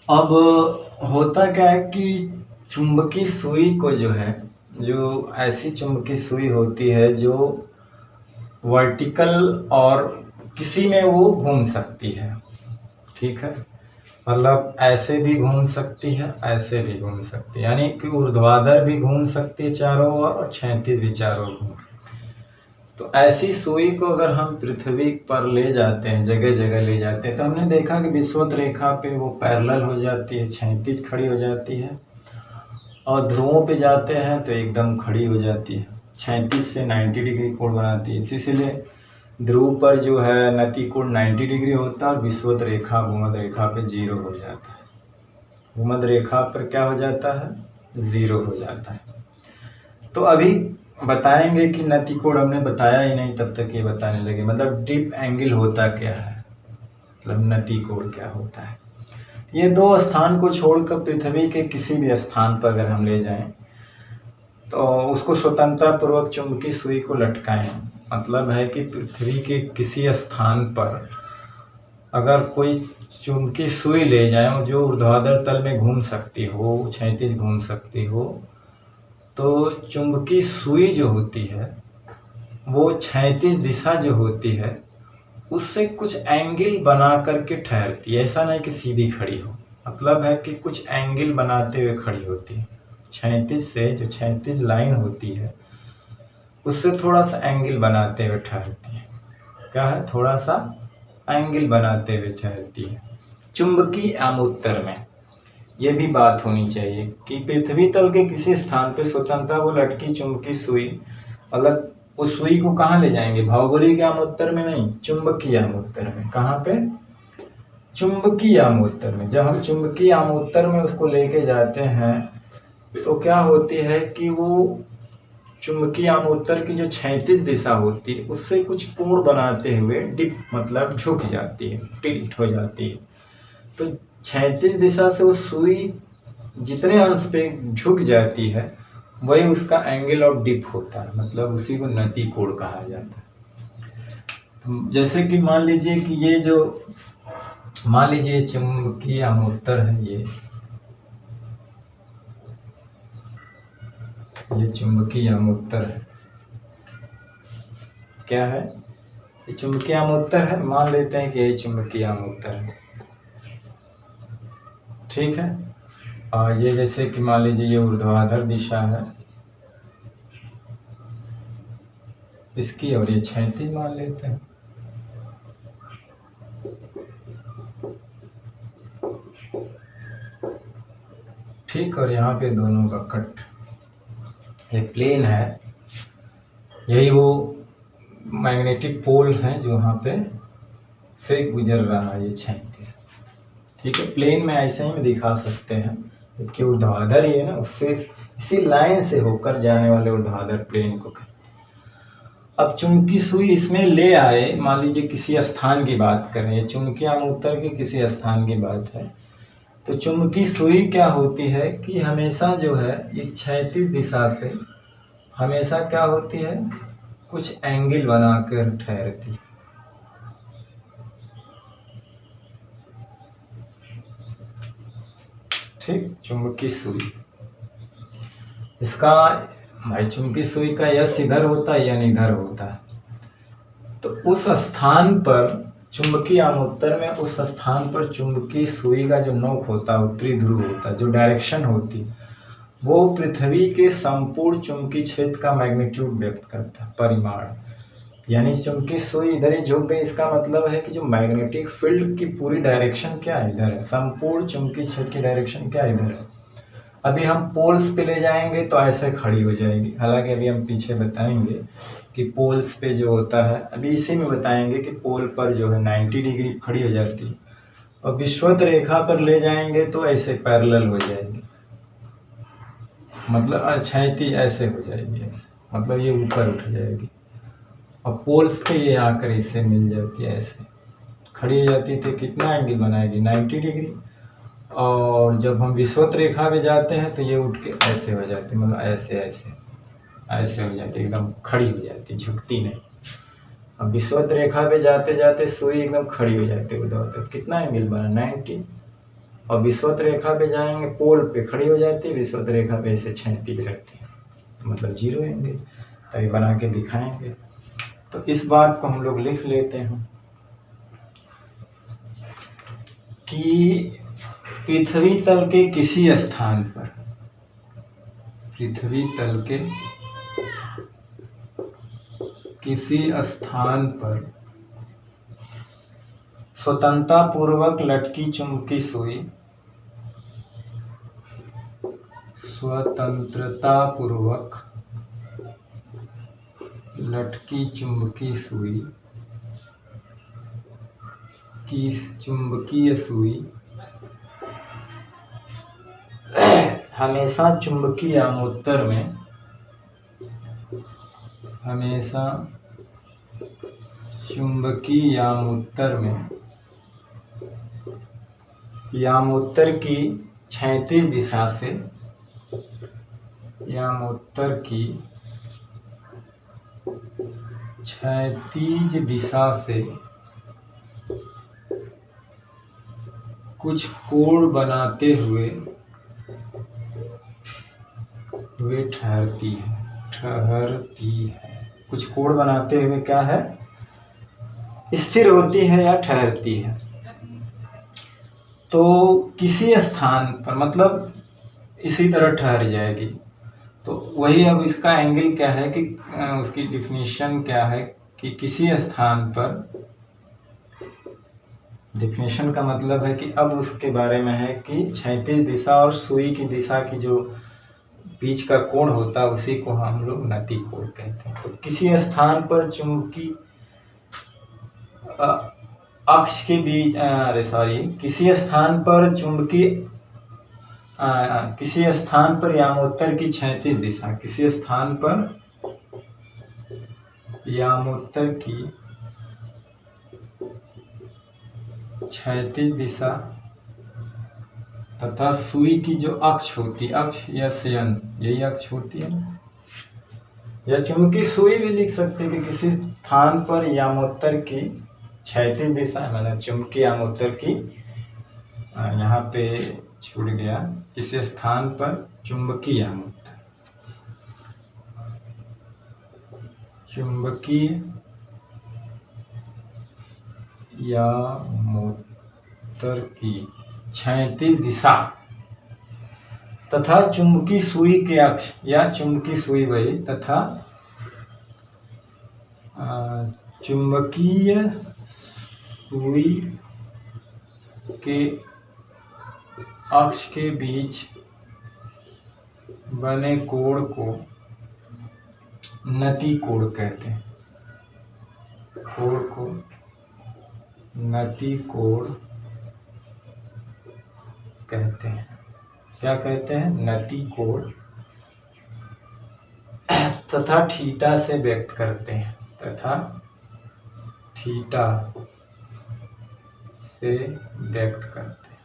अब होता क्या है कि चुंबकीय सुई को जो है, जो ऐसी चुंबकीय सुई होती है जो वर्टिकल और किसी में वो घूम सकती है। ठीक है, मतलब ऐसे भी घूम सकती है, ऐसे भी घूम सकती है, यानी कि ऊर्ध्वाधर भी घूम सकती है चारों ओर और क्षैतिज भी चारों ओर। तो ऐसी सुई को अगर हम पृथ्वी पर ले जाते हैं, जगह जगह ले जाते हैं, तो हमने देखा कि विषुवत रेखा पे वो पैरेलल हो जाती है, क्षैतिज खड़ी हो जाती है, और ध्रुवों पे जाते हैं तो एकदम खड़ी हो जाती है, क्षैतिज से 90 डिग्री कोण बनाती है। इसीलिए ध्रुव पर जो है नति कोण 90 डिग्री होता है और विषुवत रेखा भूमध्य रेखा पे 0 हो जाता है। भूमध्य रेखा पर क्या हो जाता है? 0 हो जाता है। तो अभी बताएंगे कि नति कोण हमने बताया ही नहीं तब तक ये बताने लगे, मतलब डिप एंगल होता क्या है, मतलब नति कोण क्या होता है। ये दो स्थान को छोड़कर पृथ्वी के किसी भी स्थान पर अगर हम ले जाएं तो उसको स्वतंत्रता पूर्वक चुंबकीय सुई को लटकाएं, मतलब है कि पृथ्वी के किसी स्थान पर अगर कोई चुंबकीय सुई ले जाए जो ऊर्ध्वाधर तल में घूम सकती हो, क्षैतिज घूम सकती हो, तो चुंबकीय सुई जो होती है वो क्षैतिज दिशा जो होती है उससे कुछ एंगल बना करके ठहरती है। ऐसा नहीं कि सीधी खड़ी हो, मतलब है कि कुछ एंगल बनाते हुए खड़ी होती है। 36 से जो 36 लाइन होती है उससे थोड़ा सा एंगल बनाते हुए ठहरती है। क्या है? थोड़ा सा एंगल बनाते हुए ठहरती है। चुंबकीय आमुत्तर में ये भी बात होनी चाहिए कि पृथ्वी तल के किसी स्थान पे स्वतंत्रता वो लटकी चुंबकीय सुई, मतलब उस सुई को कहाँ ले जाएंगे? भौगोलिक आमुत्तर में नहीं, चुंबकीय आमुत्तर में। कहाँ पे? चुंबकीय आमुत्तर में। जब हम चुंबकीय आमुत्तर में उसको लेके जाते हैं तो क्या होती है कि वो चुंबकीय आमुत्तर की जो 36 दिशा होती है उससे कुछ कोण बनाते हुए डिप, मतलब झुक जाती है, टिल्ट हो जाती है। तो 36 दिशा से वो सुई जितने अंश पे झुक जाती है वही उसका एंगल ऑफ डिप होता है, मतलब उसी को नति कोण कहा जाता है। जैसे कि मान लीजिए कि ये जो, मान लीजिए चुंबकीय आमुत्तर है, ये चुंबकीय आमुत्तर है। क्या है? ये चुंबकीय आमुत्तर है। मान लेते हैं कि ये चुंबकीय आमुत्तर है, ठीक है। और ये जैसे कि मान लीजिए ये ऊर्ध्वाधर दिशा है इसकी, और ये 36 मान लेते हैं। ठीक, और यहाँ पे दोनों का कट, ये प्लेन है, यही वो मैग्नेटिक पोल है जो यहाँ पे से गुजर रहा है, ये 36। ठीक है, प्लेन में ऐसे ही दिखा सकते हैं क्योंकि ऊर्ध्वाधर ही है ना, उससे इसी लाइन से होकर जाने वाले ऊर्ध्वाधर प्लेन को कहते हैं। अब चुंबकीय सुई इसमें ले आए, मान लीजिए किसी स्थान की बात करें, चुंबकीय आमुत्तर की किसी स्थान की बात है, तो चुंबकीय सुई क्या होती है कि हमेशा जो है इस 36 दिशा से हमेशा क्या होती है, कुछ एंगल बनाकर ठहरती है। ठीक, चुंबकीय सुई इसका, भाई चुंबकीय सुई का यश इधर होता है या इधर होता है, तो उस स्थान पर चुंबकीय आमुत्तर में उस स्थान पर चुंबकीय सुई का जो नोक होता है, उत्तरी ध्रुव होता है, जो डायरेक्शन होती वो पृथ्वी के संपूर्ण चुंबकीय क्षेत्र का मैग्नीट्यूड व्यक्त करता है, परिमाण। यानी चुंबकीय सुई इधर ही झुक गई, इसका मतलब है कि जो मैग्नेटिक फील्ड की पूरी डायरेक्शन क्या है, इधर है। संपूर्ण चुंबकीय क्षेत्र की डायरेक्शन क्या है, इधर है। अभी हम पोल्स पे ले जाएंगे तो ऐसे खड़ी हो जाएगी, हालांकि अभी हम पीछे बताएंगे कि पोल्स पे जो होता है, अभी इसी में बताएंगे कि पोल पर जो है 90 डिग्री खड़ी हो जाती है, और विषुवत रेखा पर ले जाएंगे तो ऐसे पैरेलल हो जाएगी, मतलब क्षैतिज ऐसे हो जाएगी, ऐसे मतलब ये ऊपर उठ जाएगी, और पोल्स पे ये आकर इससे मिल जाती है, ऐसे खड़ी हो जाती है। तो कितना एंगल बनाएगी, 90 डिग्री। और जब हम विषुवत रेखा पे जाते हैं तो ये उठ के ऐसे हो जाती है, मतलब ऐसे ऐसे ऐसे हो जाती है, एकदम खड़ी हो जाती, झुकती नहीं। अब विषुवत रेखा पे जाते जाते सुई एकदम खड़ी हो जाती है उधर। कितना एंगल बना, 90। और विषुवत रेखा पे जाएंगे, पोल पे खड़ी हो जाती है, विषुवत रेखा पे ऐसे 36 रहती है, मतलब 0 एंगल। तभी बना के दिखाएंगे, तो इस बात को हम लोग लिख लेते हैं कि पृथ्वी तल के किसी स्थान पर, पृथ्वी तल के किसी स्थान पर स्वतंत्रता पूर्वक लटकी चुंबकीय सुई, स्वतंत्रता पूर्वक लटकी चुंबकीय सुई की चुंबकीय सुई हमेशा चुंबकीय आमुत्तर में, हमेशा चुंबकीय आमुत्तर में यामोत्तर की 36 दिशा से, यामोत्तर की 36 दिशा से कुछ कोण बनाते हुए ठहरती है, कुछ कोण बनाते हुए क्या है, स्थिर होती है या ठहरती है। तो किसी स्थान पर मतलब इसी तरह ठहर जाएगी। तो वही अब इसका एंगल क्या है कि उसकी डिफिनीशन क्या है कि किसी स्थान पर, डिफिनीशन का मतलब है कि अब उसके बारे में है कि क्षैतिज दिशा और सुई की दिशा की जो बीच का कोण होता है उसी को हम लोग नति कोण कहते हैं। तो किसी स्थान पर चुंबकीय अक्ष के बीच किसी स्थान पर किसी स्थान पर यामोत्तर की क्षैतिज दिशा, किसी स्थान पर यामोत्तर की क्षैतिज दिशा तथा सुई की जो अक्ष होती है, अक्ष या सेयन, यही अक्ष होती है ना, या चुंबकीय सुई भी लिख सकते हैं कि किसी स्थान पर यामोत्तर की क्षैतिज दिशा, मैंने चुंबकीय यामोत्तर की, यहाँ पे छूट गया, किसी स्थान पर चुंबकीय यामोत्तर, चुंबकीय यामोत्तर की क्षैतिज दिशा तथा चुंबकीय सुई के अक्ष या चुंबकीय सुई वही तथा चुंबकीय सुई के अक्ष के बीच बने कोण को नति कोण कहते हैं। कोण को नति कोण कहते हैं। क्या कहते हैं? नति कोण। तथा थीटा से व्यक्त करते हैं, तथा थीटा से व्यक्त करते हैं।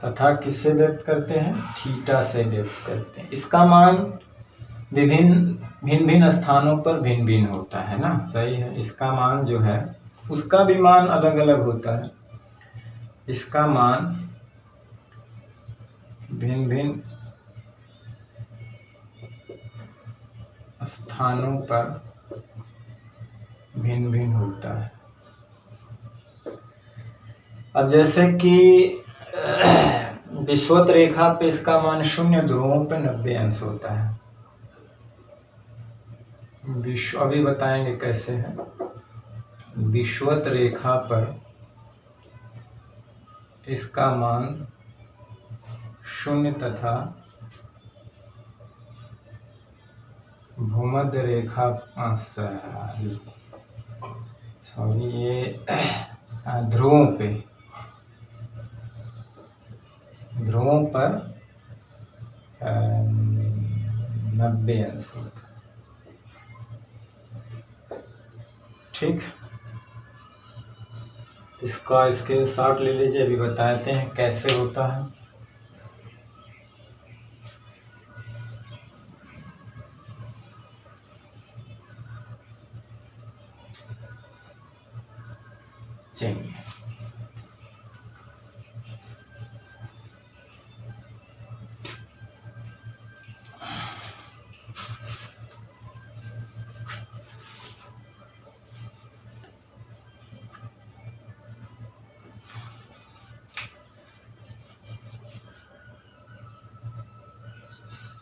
तथा किससे व्यक्त करते हैं? थीटा से व्यक्त करते हैं। इसका मान भिन्न भिन्न स्थानों पर भिन्न भिन्न होता है ना, सही है। इसका मान जो है उसका भी मान अलग अलग होता है। इसका मान भिन्न भिन्न स्थानों पर भिन्न भिन्न होता है। अब जैसे कि विषुवत रेखा पे इसका मान 0 ध्रुवों पे 90 अंश होता है। अभी बताएंगे कैसे है। विषुवत रेखा पर इसका मान 0 तथा भूमध्य रेखा ये ध्रुवों पर 90 अंश होता है। ठीक, इसका स्केल शॉट ले लीजिए, अभी बताते हैं कैसे होता है। चलिए,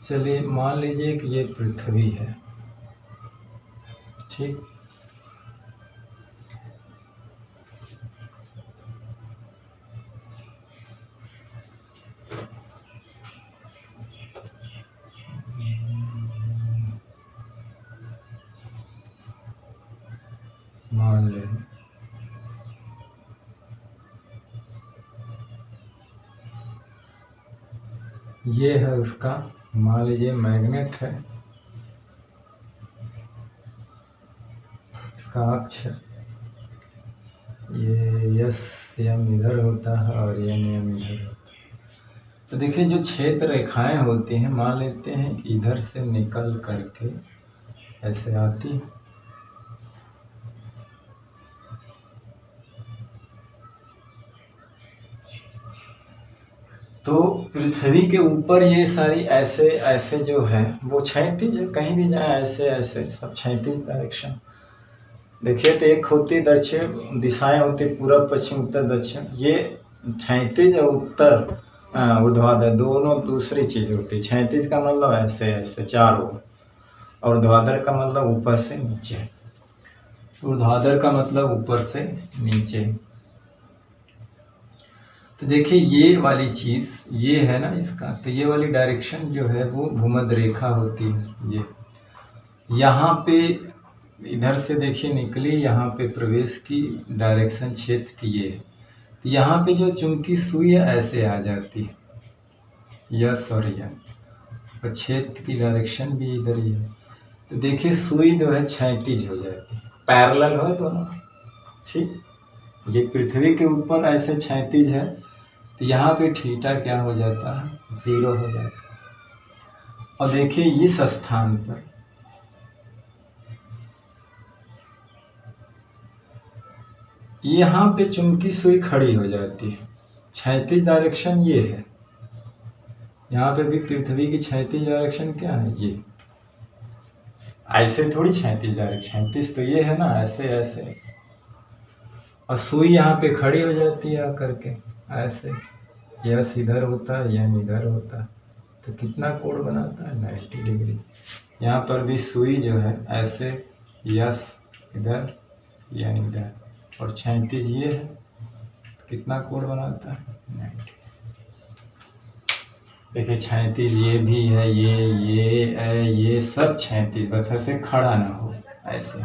चलिए मान लीजिए कि ये पृथ्वी है, ठीक। मान लें ये है उसका, मान लीजिए मैग्नेट है, इसका अक्ष है, ये यस एम इधर होता है और एन एम इधर होता है। तो देखिए जो क्षेत्र रेखाएं होती हैं, मान लेते हैं कि इधर से निकल करके ऐसे आती है, तो पृथ्वी के ऊपर ये सारी ऐसे जो है वो क्षैतिज, कहीं भी जाए ऐसे ऐसे सब क्षैतिज डायरेक्शन। देखिए तो एक होती दक्षिण दिशाएं होती पूरब पश्चिम उत्तर दक्षिण, ये क्षैतिज और उत्तर ऊर्ध्वाधर दोनों दूसरी चीज होती है। क्षैतिज का मतलब ऐसे ऐसे चारों, और ऊर्ध्वाधर का मतलब ऊपर से नीचे। ऊर्ध्वाधर का मतलब ऊपर से नीचे। तो देखिए ये वाली चीज ये है ना इसका, तो ये वाली डायरेक्शन जो है वो भूमध्य रेखा होती है। ये यहाँ पे इधर से देखिए निकली, यहाँ पे प्रवेश की डायरेक्शन क्षेत्र की ये है। तो यहाँ पे जो चुंबकीय सुई है ऐसे आ जाती है, यस और यस, और क्षेत्र की डायरेक्शन भी इधर ही है। तो देखिए सुई जो है क्षैतिज हो जाती है, पैरेलल हो दोनों। ठीक, ये पृथ्वी के ऊपर ऐसे क्षैतिज है, तो यहाँ पे थीटा क्या हो जाता है, 0 हो जाता है। और देखिए इस स्थान पर यहाँ पे चुंबकीय सुई खड़ी हो जाती है। क्षैतिज डायरेक्शन ये है, यहाँ पे भी पृथ्वी की क्षैतिज डायरेक्शन क्या है, ये ऐसे थोड़ी क्षैतिज डायरेक्शन, क्षैतिज तो ये है ना, ऐसे ऐसे, और सुई यहाँ पे खड़ी हो जाती है आकर के ऐसे। यस इधर होता है, यन इधर होता है, तो कितना कोण बनाता है, 90 डिग्री। यहाँ पर भी सुई जो है ऐसे, यस इधर यन इधर, और क्षैतिज ये है, तो कितना कोण बनाता है, 90। देखिए क्षैतिज ये भी है, ये सब क्षैतिज, बस ऐसे खड़ा ना हो ऐसे।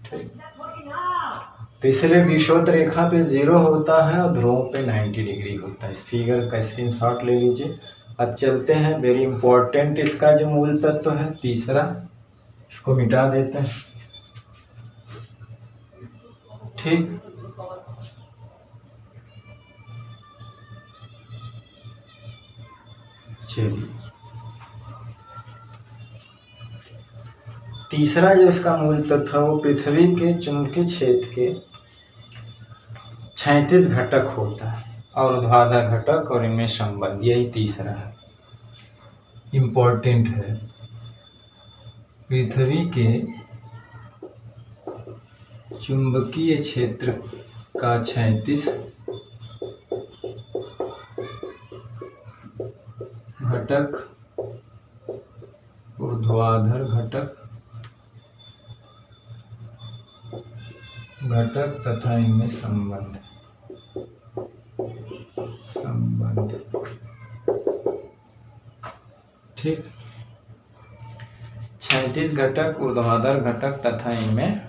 ठीक, तो इसलिए विषुवत रेखा पे 0 होता है और ध्रुवों पे 90 डिग्री होता है। इस फिगर का स्क्रीनशॉट ले लीजिए। अब चलते हैं, वेरी इंपॉर्टेंट इसका जो मूल तत्व है तीसरा, इसको मिटा देते हैं। ठीक, चलिए तीसरा जो इसका मूल तत्व है वो पृथ्वी के चुंबकीय क्षेत्र के क्षैतिज घटक होता है और ऊर्ध्वाधर घटक और इनमें संबंध, यही तीसरा है, इम्पोर्टेंट है। पृथ्वी के चुंबकीय क्षेत्र का क्षैतिज घटक, ऊर्ध्वाधर घटक तथा इनमें संबंध। ठीक, क्षैतिज घटक, ऊर्ध्वाधर घटक तथा इनमें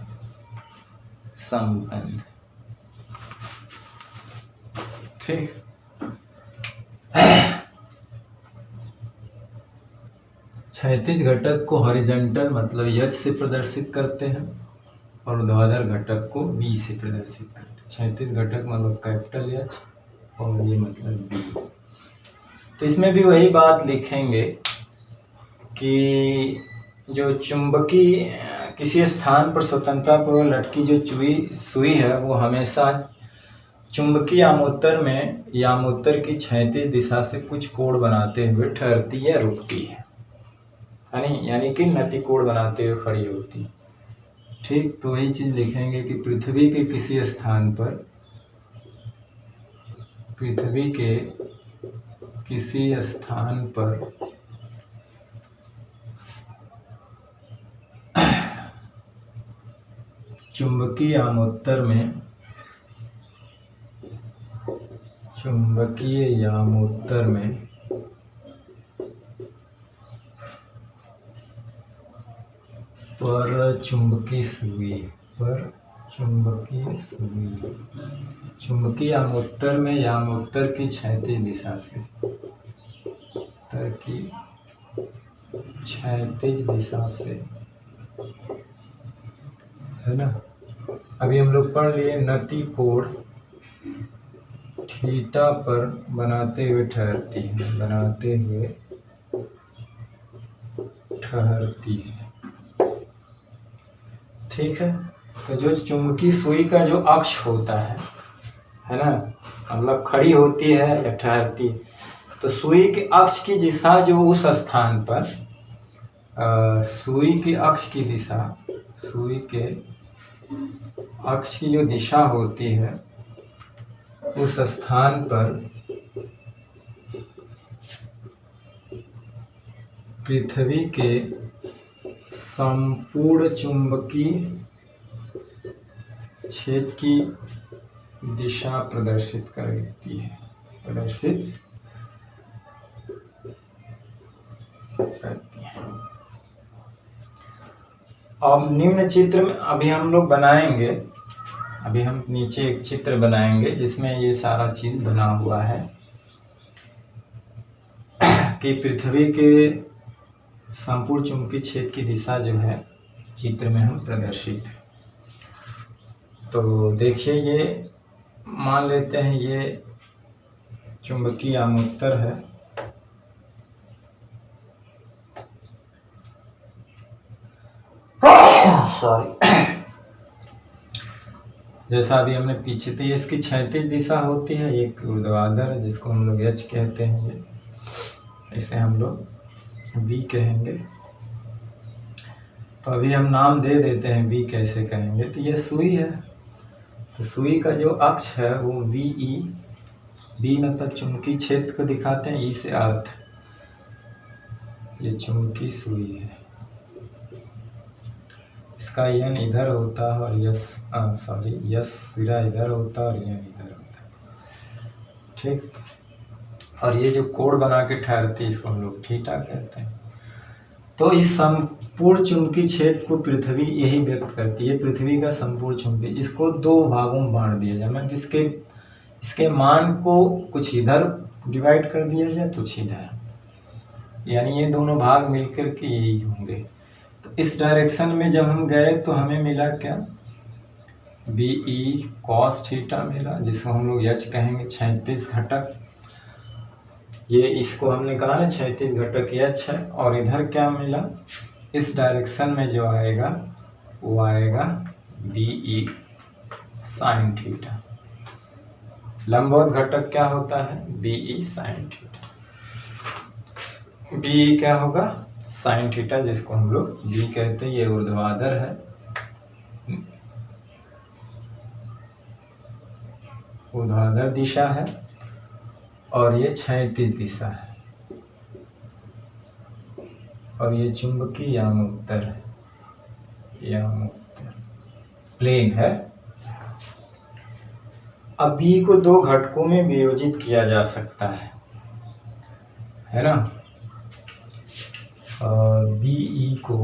संबंध। ठीक, क्षैतिज घटक को हॉरिजॉन्टल मतलब एच से प्रदर्शित करते हैं और ऊर्ध्वाधर घटक को बी से प्रदर्शित करते हैं। क्षैतिज घटक मतलब कैपिटल एच और ये मतलब बी। तो इसमें भी वही बात लिखेंगे कि जो चुंबकीय किसी स्थान पर स्वतंत्रतापूर्वक लटकी जो सुई है वो हमेशा चुंबकीय यामोत्तर में यामोत्तर की क्षैतिज दिशा से कुछ कोण बनाते हुए ठहरती या रुकती है, यानी कि नतिकोण बनाते हुए खड़ी होती। ठीक, तो वही चीज लिखेंगे कि पृथ्वी के किसी स्थान पर, पृथ्वी के किसी स्थान पर चुंबकीय यामोत्तर में पर चुंबकीय सुई चुंबकीय यामोत्तर में यामोत्तर की क्षैतिज दिशा से, उत्तर की क्षैतिज दिशा से, है ना। अभी हम लोग पढ़ लिए नति कोण थीटा पर बनाते हुए ठहरती है। ठीक है, तो जो चुंबकीय सुई का जो अक्ष होता है ना, मतलब खड़ी होती है या ठहरती है, तो सुई के अक्ष की दिशा जो उस स्थान पर सुई के अक्ष की दिशा, सुई के अक्ष की जो दिशा होती है उस स्थान पर पृथ्वी के संपूर्ण चुंबकीय क्षेत्र की दिशा प्रदर्शित करती है, प्रदर्शित करती है। अब निम्न चित्र में अभी हम लोग बनाएंगे, अभी हम नीचे एक चित्र बनाएंगे जिसमें ये सारा चीज बना हुआ है कि पृथ्वी के संपूर्ण चुंबकीय क्षेत्र की दिशा जो है चित्र में हम प्रदर्शित है। तो देखिए, ये मान लेते हैं ये चुंबकीय आमुत्तर है, सॉरी जैसा अभी हमने पीछे, तो ये इसकी क्षैतिज दिशा होती है, एक ऊर्ध्वाधर है जिसको हम लोग एच कहते हैं, ये इसे हम लोग वी कहेंगे। तो अभी हम नाम दे देते हैं वी कैसे कहेंगे। तो ये सुई है, तो सुई का जो अक्ष है वो वी ई, वी मतलब चुंबकीय क्षेत्र को दिखाते हैं, ई से अर्थ, ये चुंबकीय सुई है, इसका यन इधर होता है और यस यस सिरा इधर होता है और यन इधर होता है, ठीक। और ये जो कोण बना के ठहरती है इसको हम लोग थीटा कहते हैं। तो इस संपूर्ण चुंबकीय क्षेत्र को पृथ्वी यही व्यक्त करती है, पृथ्वी का संपूर्ण चुंबकीय, इसको दो भागों में बांट दिया जाए, मतलब इसके मान को कुछ इधर डिवाइड कर दिया जाए, कुछ इधर, यानी ये दोनों भाग मिलकर के यही होंगे। तो इस डायरेक्शन में जब हम गए तो हमें मिला क्या, बी ई कॉस थीटा मिला, जिसको हम लोग एच कहेंगे, क्षैतिज घटक, ये इसको हमने कहा ना क्षैतिज घटक एच है। और इधर क्या मिला, इस डायरेक्शन में जो आएगा वो आएगा बी ई साइन थीटा। लंबवत घटक क्या होता है, B E sine theta, B E क्या होगा, साइन थीटा, जिसको हम लोग बी कहते हैं। ये ऊर्ध्वाधर है, ऊर्ध्वाधर दिशा है, और ये क्षैतिज दिशा है, और ये चुंबकीय यामोत्तर है, यामोत्तर प्लेन है। अब बी को दो घटकों में वियोजित किया जा सकता है ना। बी ई को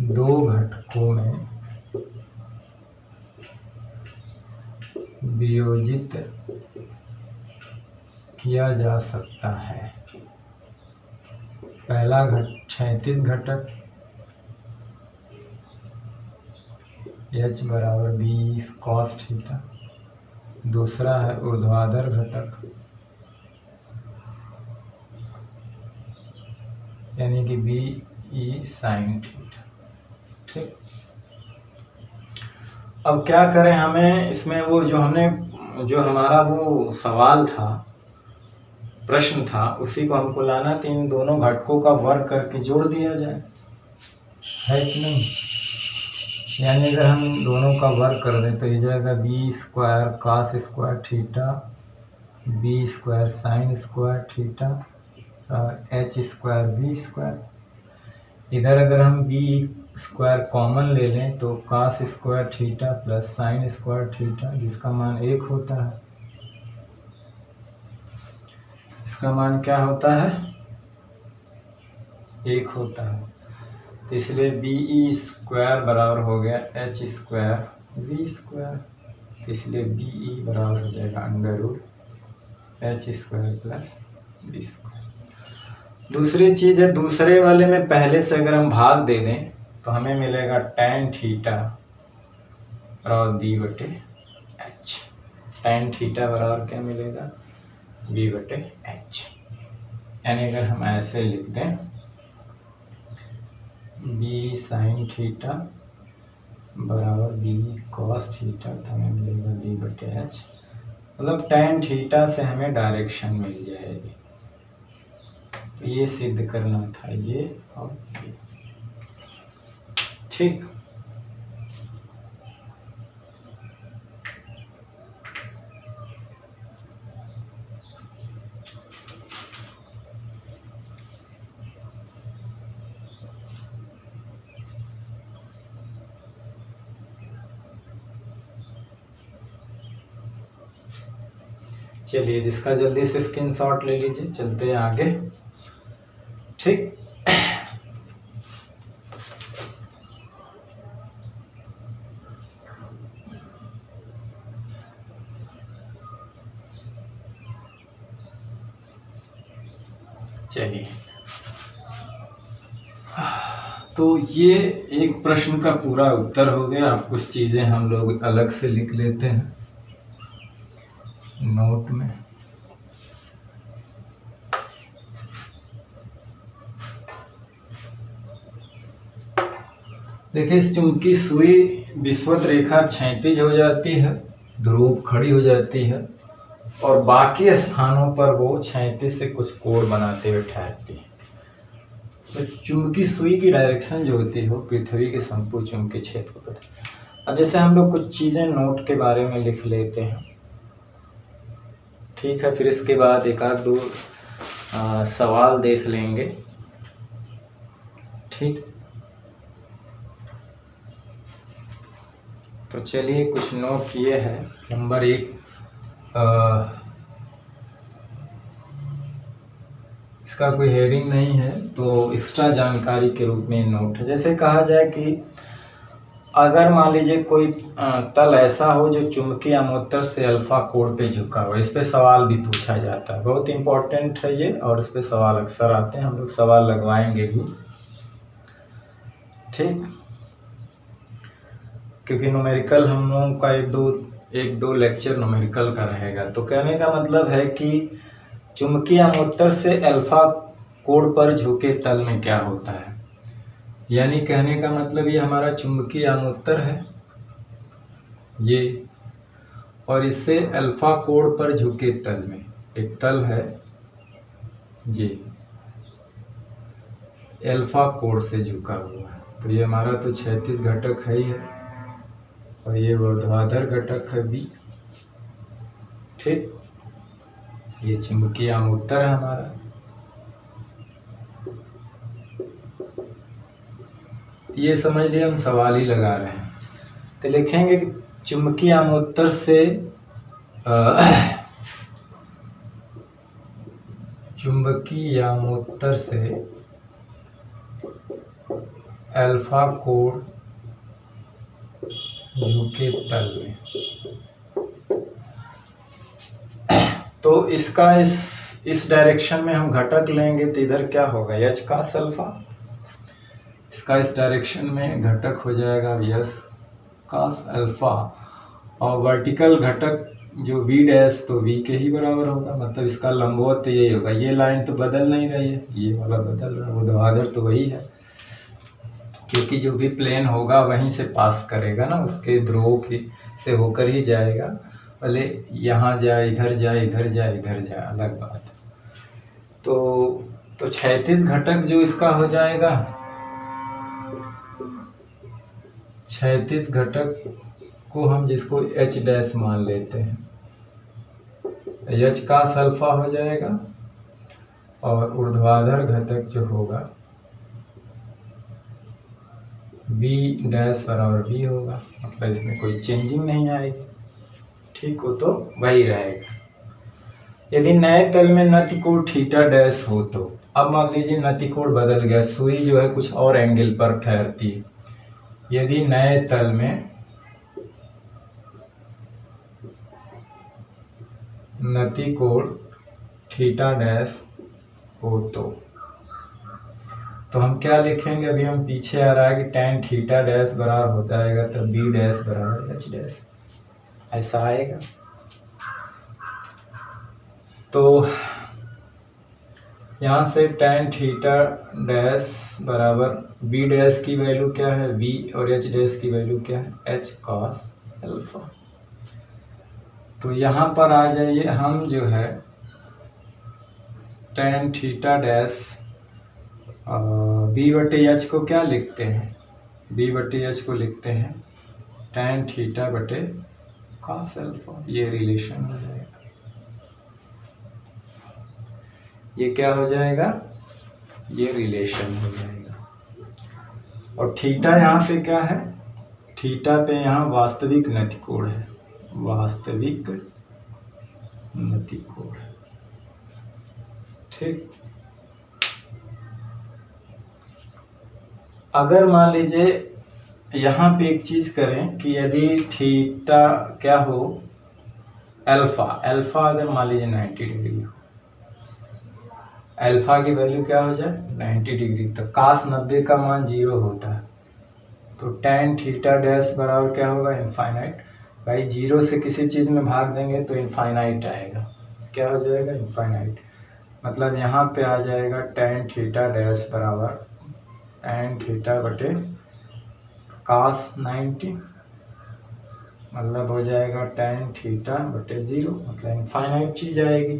दो घटकों में वियोजित किया जा सकता है। पहला क्षैतिज घटक एच बराबर बी कॉस थीटा, दूसरा है ऊर्ध्वाधर घटक यानी कि बी ई साइन थीटा, ठीक। अब क्या करें, हमें इसमें वो जो हमारा वो सवाल था, प्रश्न था, उसी को हमको लाना, तो इन दोनों घटकों का वर्ग करके जोड़ दिया जाए, है कि नहीं। यानी अगर हम दोनों का वर्ग कर दें तो ये जाएगा B square cos square theta, B square sine square theta, और एच स्क्वायर बी स्क्वायर। इधर अगर हम बी स्क्वायर कॉमन ले लें तो cos square theta plus sine square theta, जिसका मान 1 होता है, इसका मान क्या होता है, 1 होता है। तो इसलिए बी ई स्क्वायर बराबर हो गया एच स्क्वायर वी स्क्वायर, तो इसलिए बी ई बराबर हो जाएगा under root H square plus B square. दूसरी चीज़ है, दूसरे वाले में पहले से अगर हम भाग दे दें तो हमें मिलेगा tan थीटा बराबर बी बटे एच। tan थीटा बराबर क्या मिलेगा, बी बटे एच। यानी अगर हम ऐसे लिख दें बी साइन थीटा बराबर बी कॉस थीटा, तो हमें मिलेगा बी बटे एच, मतलब tan थीटा से हमें डायरेक्शन मिल जाएगी। ये सिद्ध करना था, ये और ये, ठीक। चलिए इसका जल्दी से स्क्रीनशॉट ले लीजिए, चलते हैं आगे। ठीक, चलिए तो ये एक प्रश्न का पूरा उत्तर हो गया। अब कुछ चीजें हम लोग अलग से लिख लेते हैं नोट में। देखिए इस चुंबकीय सुई विषुवत रेखा क्षैतिज हो जाती है, ध्रुव खड़ी हो जाती है और बाकी स्थानों पर वो क्षैतिज से कुछ कोण बनाते हुए ठहरती है। तो चुंबकीय सुई की डायरेक्शन जो होती है वो पृथ्वी के संपूर्ण चुंबकीय क्षेत्र पर। अब जैसे हम लोग कुछ चीजें नोट के बारे में लिख लेते हैं, ठीक है, फिर इसके बाद एक आध दो सवाल देख लेंगे। ठीक, तो चलिए कुछ नोट किए हैं। नंबर 1, इसका कोई हेडिंग नहीं है तो एक्स्ट्रा जानकारी के रूप में नोट है। जैसे कहा जाए कि अगर मान लीजिए कोई तल ऐसा हो जो चुंबकीय अमोत्तर से अल्फा कोण पे झुका हो, इस पे सवाल भी पूछा जाता है, बहुत इंपॉर्टेंट है ये और इस पे सवाल अक्सर आते हैं, हम लोग सवाल लगवाएंगे भी। ठीक, क्योंकि न्यूमेरिकल हम लोगों का एक दो लेक्चर न्यूमेरिकल का रहेगा। तो कहने का मतलब है कि चुंबकीय अमोत्तर से अल्फा कोण पर झुके तल में क्या होता है, यानी कहने का मतलब ये हमारा चुंबकीय अमोत्तर है ये, और इससे अल्फा कोण पर झुके तल में एक तल है ये, अल्फा कोण से झुका हुआ है। तो ये हमारा तो क्षैतिज घटक है ही है और ये ऊर्ध्वाधर घटक है बी। ठीक, ये चुंबकीय अमोत्तर है हमारा। ये समझ लिए हम सवाल ही लगा रहे हैं। तो लिखेंगे कि चुंबकीय अमोत्तर से चुंबकीय अमोत्तर से अल्फा कोण झुके तल में। तो इसका इस डायरेक्शन में हम घटक लेंगे तो इधर क्या होगा, एच कॉस अल्फा। इसका इस डायरेक्शन में घटक हो जाएगा एच कॉस अल्फा और वर्टिकल घटक जो v डैश तो v के ही बराबर होगा, मतलब इसका लंबवत तो यही होगा। ये लाइन तो बदल नहीं रही है, ये वाला बदल रहा है, ऊर्ध्वाधर तो वही है क्योंकि जो भी प्लेन होगा वहीं से पास करेगा ना, उसके ध्रुवों की से होकर ही जाएगा, भले यहाँ जाए इधर जाए इधर जाए इधर जाए अलग बात है। तो क्षैतिज घटक जो इसका हो जाएगा, क्षैतिज घटक को हम जिसको एच डैश मान लेते हैं, एच कॉस अल्फा हो जाएगा और ऊर्ध्वाधर घटक जो होगा बी डैश बराबर बी होगा, मतलब इसमें कोई चेंजिंग नहीं आएगी। ठीक हो, तो वही रहेगा। यदि नए तल में नतिकोण थीटा डैश हो तो अब मान लीजिए नतिकोण बदल गया, सुई जो है कुछ और एंगल पर ठहरती है। यदि नए तल में नतिकोण थीटा डैश हो तो हम क्या लिखेंगे, अभी हम पीछे आ रहा है कि tan थीटा डैश बराबर हो जाएगा तो b डैश बराबर h डैश, ऐसा आएगा। तो यहाँ से tan थीटा डैश बराबर b डैश की वैल्यू क्या है v और h डैश की वैल्यू क्या है h कॉस अल्फा। तो यहाँ पर आ जाइए, हम जो है tan थीटा डैश बी बटे एच को क्या लिखते हैं, बी बटे एच को लिखते हैं tan थीटा बटे कॉस अल्फा। ये रिलेशन हो जाएगा, ये क्या हो जाएगा, ये रिलेशन हो जाएगा। और थीटा यहाँ पे क्या है, थीटा पे यहाँ वास्तविक नतिकोण है, वास्तविक नति कोण। ठीक, अगर मान लीजिए यहाँ पे एक चीज करें कि यदि थीटा क्या हो, अल्फा, अल्फा अगर मान लीजिए 90 डिग्री हो, अल्फा की वैल्यू क्या हो जाए 90 डिग्री, तो कास 90 का मान 0 होता है, तो tan थीटा डैश बराबर क्या होगा इनफाइनाइट। भाई 0 से किसी चीज़ में भाग देंगे तो इनफाइनाइट आएगा, क्या हो जाएगा इनफाइनाइट। मतलब यहाँ पे आ जाएगा tan थीटा डैश बराबर tan थीटा बटे कास 90, मतलब हो जाएगा tan थीटा बटे 0, मतलब इनफाइनाइट चीज़ आएगी।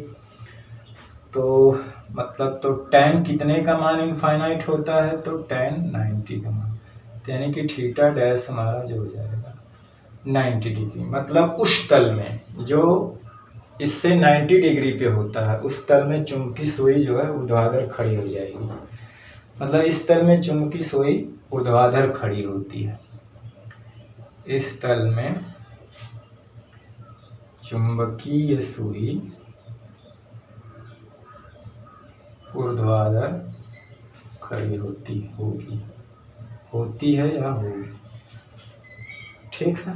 तो मतलब तो tan कितने का मान इनफाइनाइट होता है, तो tan 90 का मान, यानी कि थीटा डैश हमारा जो हो जाएगा 90 डिग्री, मतलब उस तल में जो इससे 90 डिग्री पे होता है उस तल में चुंबकी सुई जो है ऊर्ध्वाधर खड़ी हो जाएगी। मतलब इस तल में चुंबकी सुई ऊर्ध्वाधर खड़ी होती है, इस तल में चुंबकीय सुई ऊर्ध्वाधर खड़ी होती है या होगी। ठीक है,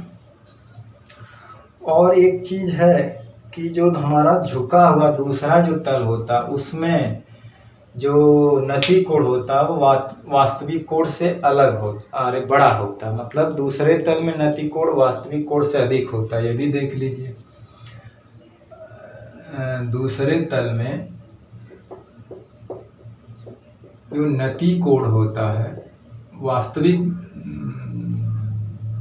और एक चीज है कि जो हमारा झुका हुआ दूसरा जो तल होता उसमें जो नति कोण होता वो वास्तविक कोण से अलग होता, अरे बड़ा होता, मतलब दूसरे तल में नति कोण वास्तविक कोण से अधिक होता है। ये भी देख लीजिए, दूसरे तल में जो नति कोण होता है वास्तविक,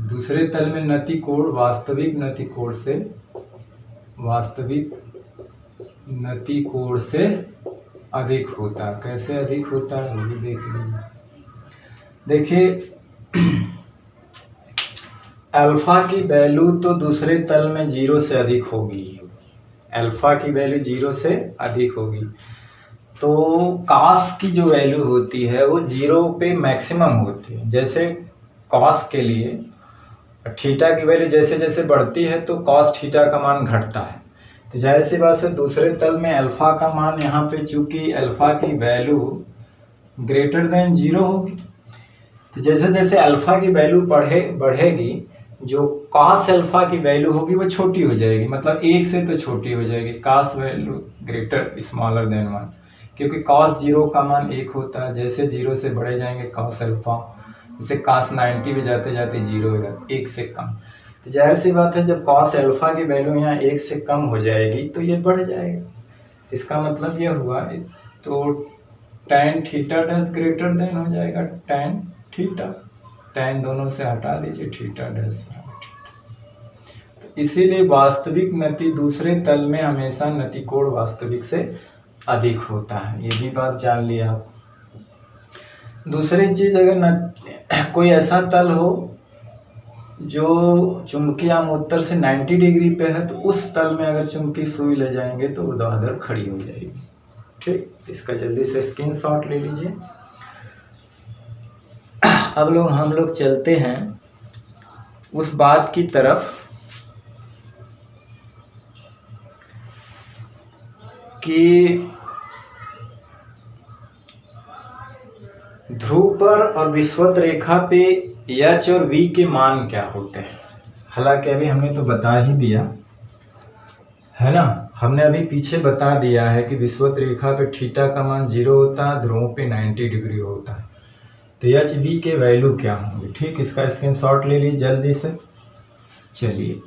दूसरे तल में नति कोण वास्तविक नति कोण से अधिक होता है। कैसे अधिक होता है वो भी देख लीजिए। देखिए अल्फा की वैल्यू तो दूसरे तल में 0 से अधिक होगी, अल्फा की वैल्यू 0 से अधिक होगी, तो कास की जो वैल्यू होती है वो 0 पे मैक्सिमम होती है। जैसे कॉस के लिए थीटा की वैल्यू जैसे जैसे बढ़ती है तो कॉस थीटा का मान घटता है, तो जाहिर सी बात है दूसरे तल में अल्फा का मान यहाँ पे चूंकि अल्फा की वैल्यू ग्रेटर देन 0 होगी, तो जैसे जैसे अल्फा की वैल्यू बढ़ेगी जो कॉस अल्फा की वैल्यू होगी वो छोटी हो जाएगी, मतलब 1 से तो छोटी हो जाएगी, cos value greater smaller than 1, क्योंकि कॉस 0 का मान 1 होता है, जैसे 0 से बढ़े जाएंगे कॉस अल्फा, जैसे कॉस 90 में जाते जाते 0 हो जाता है, 1 से कम, तो जाहिर सी बात है जब कॉस अल्फा की वैल्यू यहाँ 1 से कम हो जाएगी तो ये बढ़ जाएगा। तो इसका मतलब ये हुआ, तो tan theta dash greater than हो जाएगा tan थीटा, tan दोनों से हटा दीजिए, थीटा डैश बराबर थीटा। तो इसीलिए वास्तविक नति दूसरे तल में हमेशा नति कोण वास्तविक से अधिक होता है, ये भी बात जान लिया आप। दूसरी चीज, अगर कोई ऐसा तल हो जो चुंबकीय आम उत्तर से 90 डिग्री पे है तो उस तल में अगर चुंबकीय सुई ले जाएंगे तो ऊर्ध्वाधर खड़ी हो जाएगी। ठीक, इसका जल्दी से स्क्रीनशॉट ले लीजिए। अब हम लोग चलते हैं उस बात की तरफ कि ध्रुव पर और विषुवत रेखा पे एच और वी के मान क्या होते हैं। हालांकि अभी हमने तो बता ही दिया है ना, हमने अभी पीछे बता दिया है कि विषुवत रेखा पे थीटा का मान 0 होता है, ध्रुवों पे 90 डिग्री होता है, तो एच वी के वैल्यू क्या होंगे। ठीक, इसका स्क्रीनशॉट ले लीजिए जल्दी से। चलिए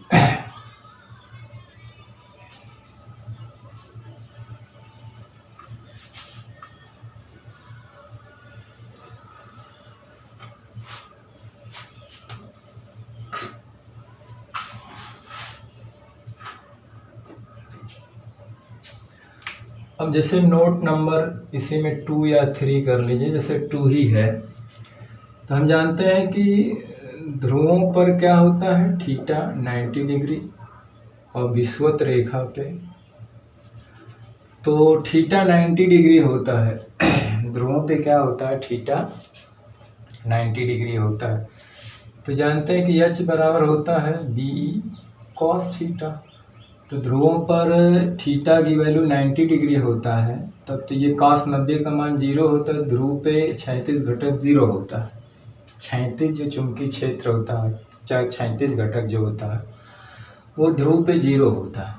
अब जैसे नोट नंबर इसी में 2 या 3 कर लीजिए, जैसे 2 ही है, तो हम जानते हैं कि ध्रुवों पर क्या होता है थीटा 90 डिग्री और विषुवत रेखा पे तो थीटा 90 डिग्री होता है। ध्रुवों पे क्या होता है थीटा 90 डिग्री होता है, तो जानते हैं कि एच बराबर होता है बी कॉस थीटा, तो ध्रुवों पर थीटा की वैल्यू 90 डिग्री होता है, तब तो ये cos 90 का मान 0 होता है। ध्रुव पे 36 घटक 0 होता है। 36 जो चुंबकीय क्षेत्र होता है, चाहे 36 घटक जो होता है वो ध्रुव पे 0 होता है।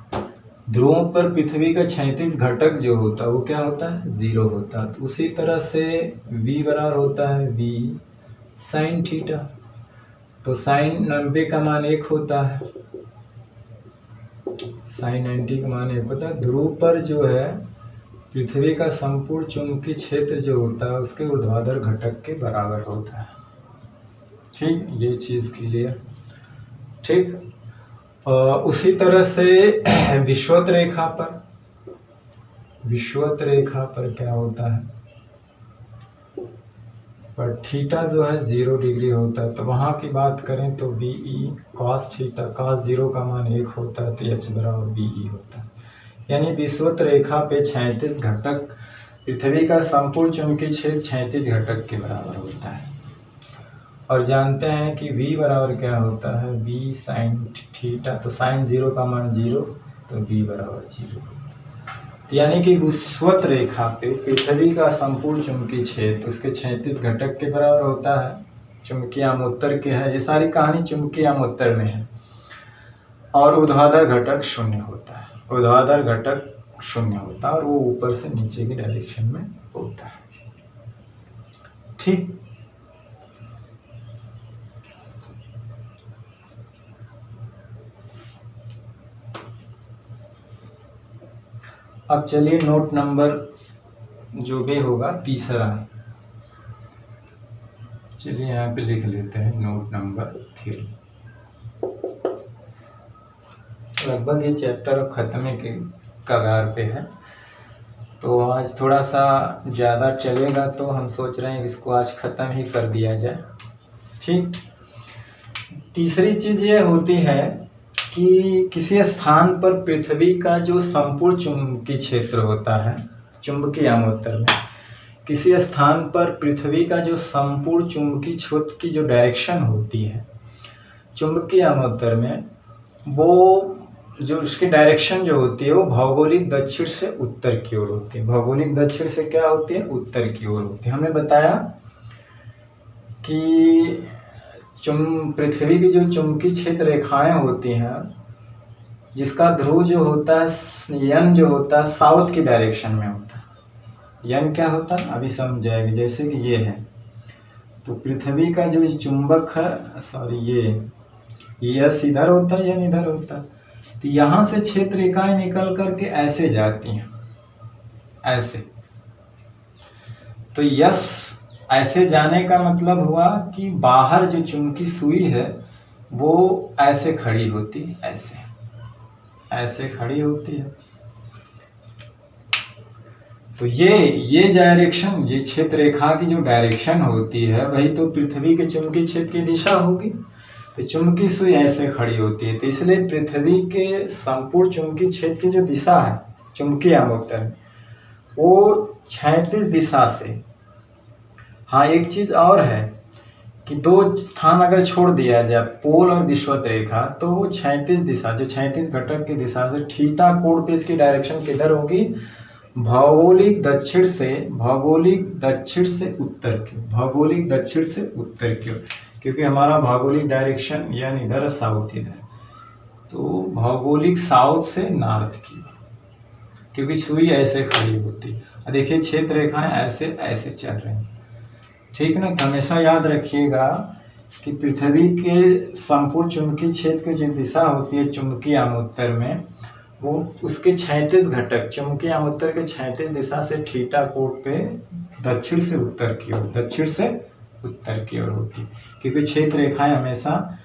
ध्रुवों पर पृथ्वी का 36 घटक जो होता है वो क्या होता है, 0 होता है। तो उसी तरह से v बराबर होता है v साइन थीटा। तो साइन 90 का मान 1 होता है, साइन 90 का मान 1 होता है। ध्रुव पर जो है पृथ्वी का संपूर्ण चुंबकीय क्षेत्र जो होता है उसके ऊर्ध्वाधर घटक के बराबर होता है। ठीक, ये चीज़ क्लियर। ठीक, उसी तरह से विषुवत रेखा पर क्या होता है, पर थीटा जो है 0 डिग्री होता है। तो वहाँ की बात करें तो B E cos theta, cos 0 का मान 1 होता है, तो एच बराबर बी ई होता है। यानी विषुवत रेखा पे 36 घटक, पृथ्वी का संपूर्ण चुंबकीय क्षेत्र 36 घटक के बराबर होता है। और जानते हैं कि v बराबर क्या होता है, v साइन थीटा। तो साइन 0 का मान 0, तो v बराबर 0। तो यानी कि विषुवत रेखा पे पृथ्वी का संपूर्ण चुंबकीय क्षेत्र उसके 36 घटक के बराबर होता है। चुंबकीय आमोत्तर के है, ये सारी कहानी चुंबकीय आमोत्तर में है। और ऊर्ध्वाधर घटक 0 होता है, ऊर्ध्वाधर घटक 0 होता है और वो ऊपर से नीचे की डायरेक्शन में होता है। ठीक, अब चलिए नोट नंबर जो भी होगा तीसरा, चलिए यहाँ पे लिख लेते हैं नोट नंबर 3। लगभग ये चैप्टर अब खत्म के कगार पे है, तो आज थोड़ा सा ज़्यादा चलेगा तो हम सोच रहे हैं इसको आज ख़त्म ही कर दिया जाए। ठीक, तीसरी चीज़ ये होती है कि किसी स्थान पर पृथ्वी का जो संपूर्ण चुंबकीय क्षेत्र होता है, चुंबकीय आमोत्तर में किसी स्थान पर पृथ्वी का जो संपूर्ण चुंबकीय क्षेत्र की जो डायरेक्शन होती है चुंबकीय आमोत्तर में, वो जो उसकी डायरेक्शन जो होती है वो भौगोलिक दक्षिण से उत्तर की ओर होती है। भौगोलिक दक्षिण से क्या होती है, उत्तर की ओर होती है। हमने बताया कि पृथ्वी की जो चुंबकीय क्षेत्र रेखाएं होती हैं, जिसका ध्रुव जो होता है यन जो होता है साउथ की डायरेक्शन में होता है। यन क्या होता है अभी समझ जाएगा, जैसे कि ये है, तो पृथ्वी का जो चुंबक है, सॉरी ये यस इधर होता है, यन इधर होता है। तो यहाँ से क्षेत्र रेखाएं निकल करके ऐसे जाती हैं, ऐसे। तो यस ऐसे जाने का मतलब हुआ कि बाहर जो चुंबकीय सुई है वो ऐसे खड़ी होती है, ऐसे खड़ी होती है। तो ये डायरेक्शन, ये क्षेत्र रेखा की जो डायरेक्शन होती है वही तो पृथ्वी के चुंबकीय क्षेत्र की दिशा होगी। तो चुंबकीय सुई ऐसे खड़ी होती है, तो इसलिए पृथ्वी के संपूर्ण चुंबकीय क्षेत्र की जो दिशा है चुंबकीय आमोत्तर वो 36 दिशा से। हाँ, एक चीज और है कि दो स्थान अगर छोड़ दिया जाए, पोल और विषुवत रेखा, तो वो 36 दिशा, जो 36 घटक की दिशा से थीटा कोण पे इसकी डायरेक्शन किधर होगी, भौगोलिक दक्षिण से उत्तर की, भौगोलिक दक्षिण से उत्तर की ओर। क्योंकि हमारा भौगोलिक डायरेक्शन यानी इधर साउथ इधर, तो भौगोलिक साउथ से नॉर्थ की, क्योंकि सुई ऐसे खड़ी होती है। देखिए क्षेत्र रेखाएं ऐसे ऐसे चल रही हैं, ठीक ना। तो हमेशा याद रखिएगा कि पृथ्वी के संपूर्ण चुंबकीय क्षेत्र की जो दिशा होती है चुंबकीय आमोत्तर में, वो उसके 36 घटक चुंबकीय आमोत्तर के 36 दिशा से थीटा कोण पे दक्षिण से उत्तर की ओर होती है। क्योंकि क्षेत्र रेखाएं हमेशा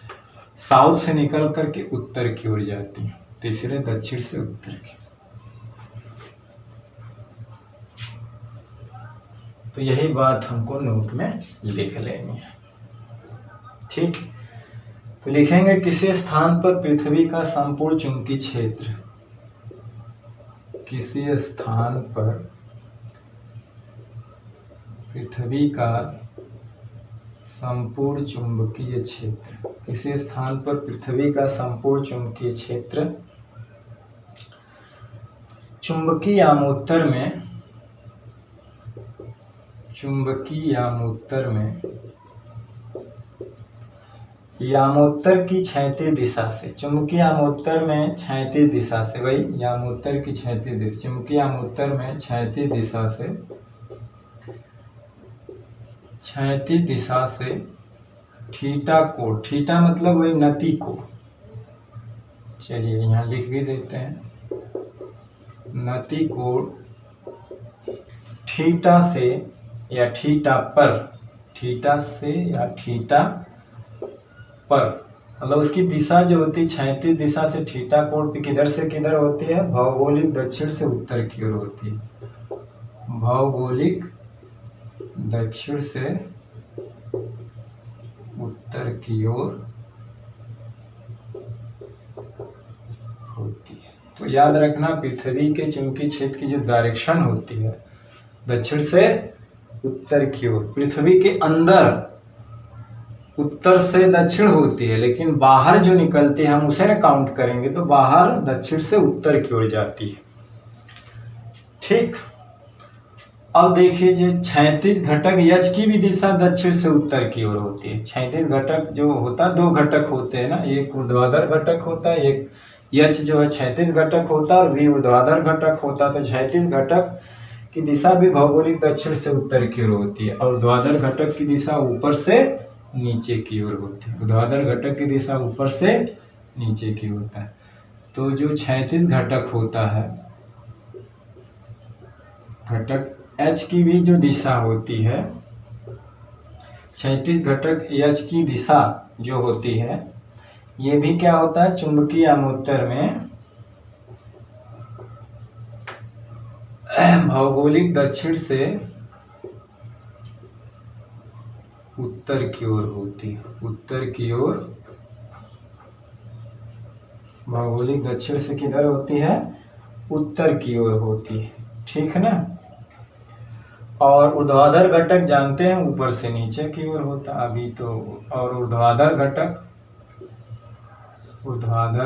साउथ से निकल करके उत्तर की ओर जाती हैं, तो इसलिए दक्षिण से उत्तर की। तो यही बात हमको नोट में लिख लेनी है। ठीक, तो लिखेंगे किसी स्थान पर पृथ्वी का संपूर्ण चुंबकीय क्षेत्र, किसी स्थान पर पृथ्वी का संपूर्ण चुंबकीय क्षेत्र, किसी स्थान पर पृथ्वी का संपूर्ण चुंबकीय क्षेत्र चुंबकीय आमोत्तर में यामोत्तर की क्षैतिज दिशा से, चुंबकीय आमोत्तर में क्षैतिज दिशा से, वही यामोत्तर की क्षैतिज दिशा, चुंबकीय आमोत्तर में क्षैतिज दिशा से थीटा कोण, थीटा मतलब वही नति कोण, चलिए यहाँ लिख भी देते हैं, नति कोण थीटा से या थीटा पर, थीटा से या थीटा पर, मतलब उसकी दिशा जो होती है क्षैतिज दिशा से थीटा कोण पे किधर से किधर होती है, भौगोलिक दक्षिण से उत्तर की ओर होती है, भौगोलिक दक्षिण से उत्तर की ओर होती है। तो याद रखना पृथ्वी के चुंबकीय क्षेत्र की जो डायरेक्शन होती है दक्षिण से उत्तर की ओर, पृथ्वी के अंदर उत्तर से दक्षिण होती है, लेकिन बाहर जो निकलती है हम उसे ना काउंट करेंगे तो बाहर दक्षिण से उत्तर की ओर जाती है। ठीक, अब देखिए जो क्षैतिज घटक यच की भी दिशा दक्षिण से उत्तर की ओर होती है। क्षैतिज घटक जो होता है, दो घटक होते हैं ना, एक ऊर्ध्वाधर घटक होता है, एक यच जो है क्षैतिज घटक होता है और वी ऊर्ध्वाधर घटक होता है। तो क्षैतिज घटक की दिशा भी भौगोलिक दक्षिण से उत्तर की ओर होती है और ऊर्ध्वाधर घटक की दिशा ऊपर से नीचे की ओर होती है। ऊर्ध्वाधर घटक की दिशा ऊपर से नीचे की होता है। तो जो क्षैतिज घटक होता है, घटक एच की भी जो दिशा होती है, क्षैतिज घटक एच की दिशा जो होती है, ये भी क्या होता है, चुंबकीय आमोत्तर में भौगोलिक दक्षिण से उत्तर की ओर होती है, उत्तर की ओर, भौगोलिक दक्षिण से किधर होती है, उत्तर की ओर होती है। ठीक है ना। और ऊर्ध्वाधर घटक जानते हैं ऊपर से नीचे की ओर होता अभी तो, और ऊर्ध्वाधर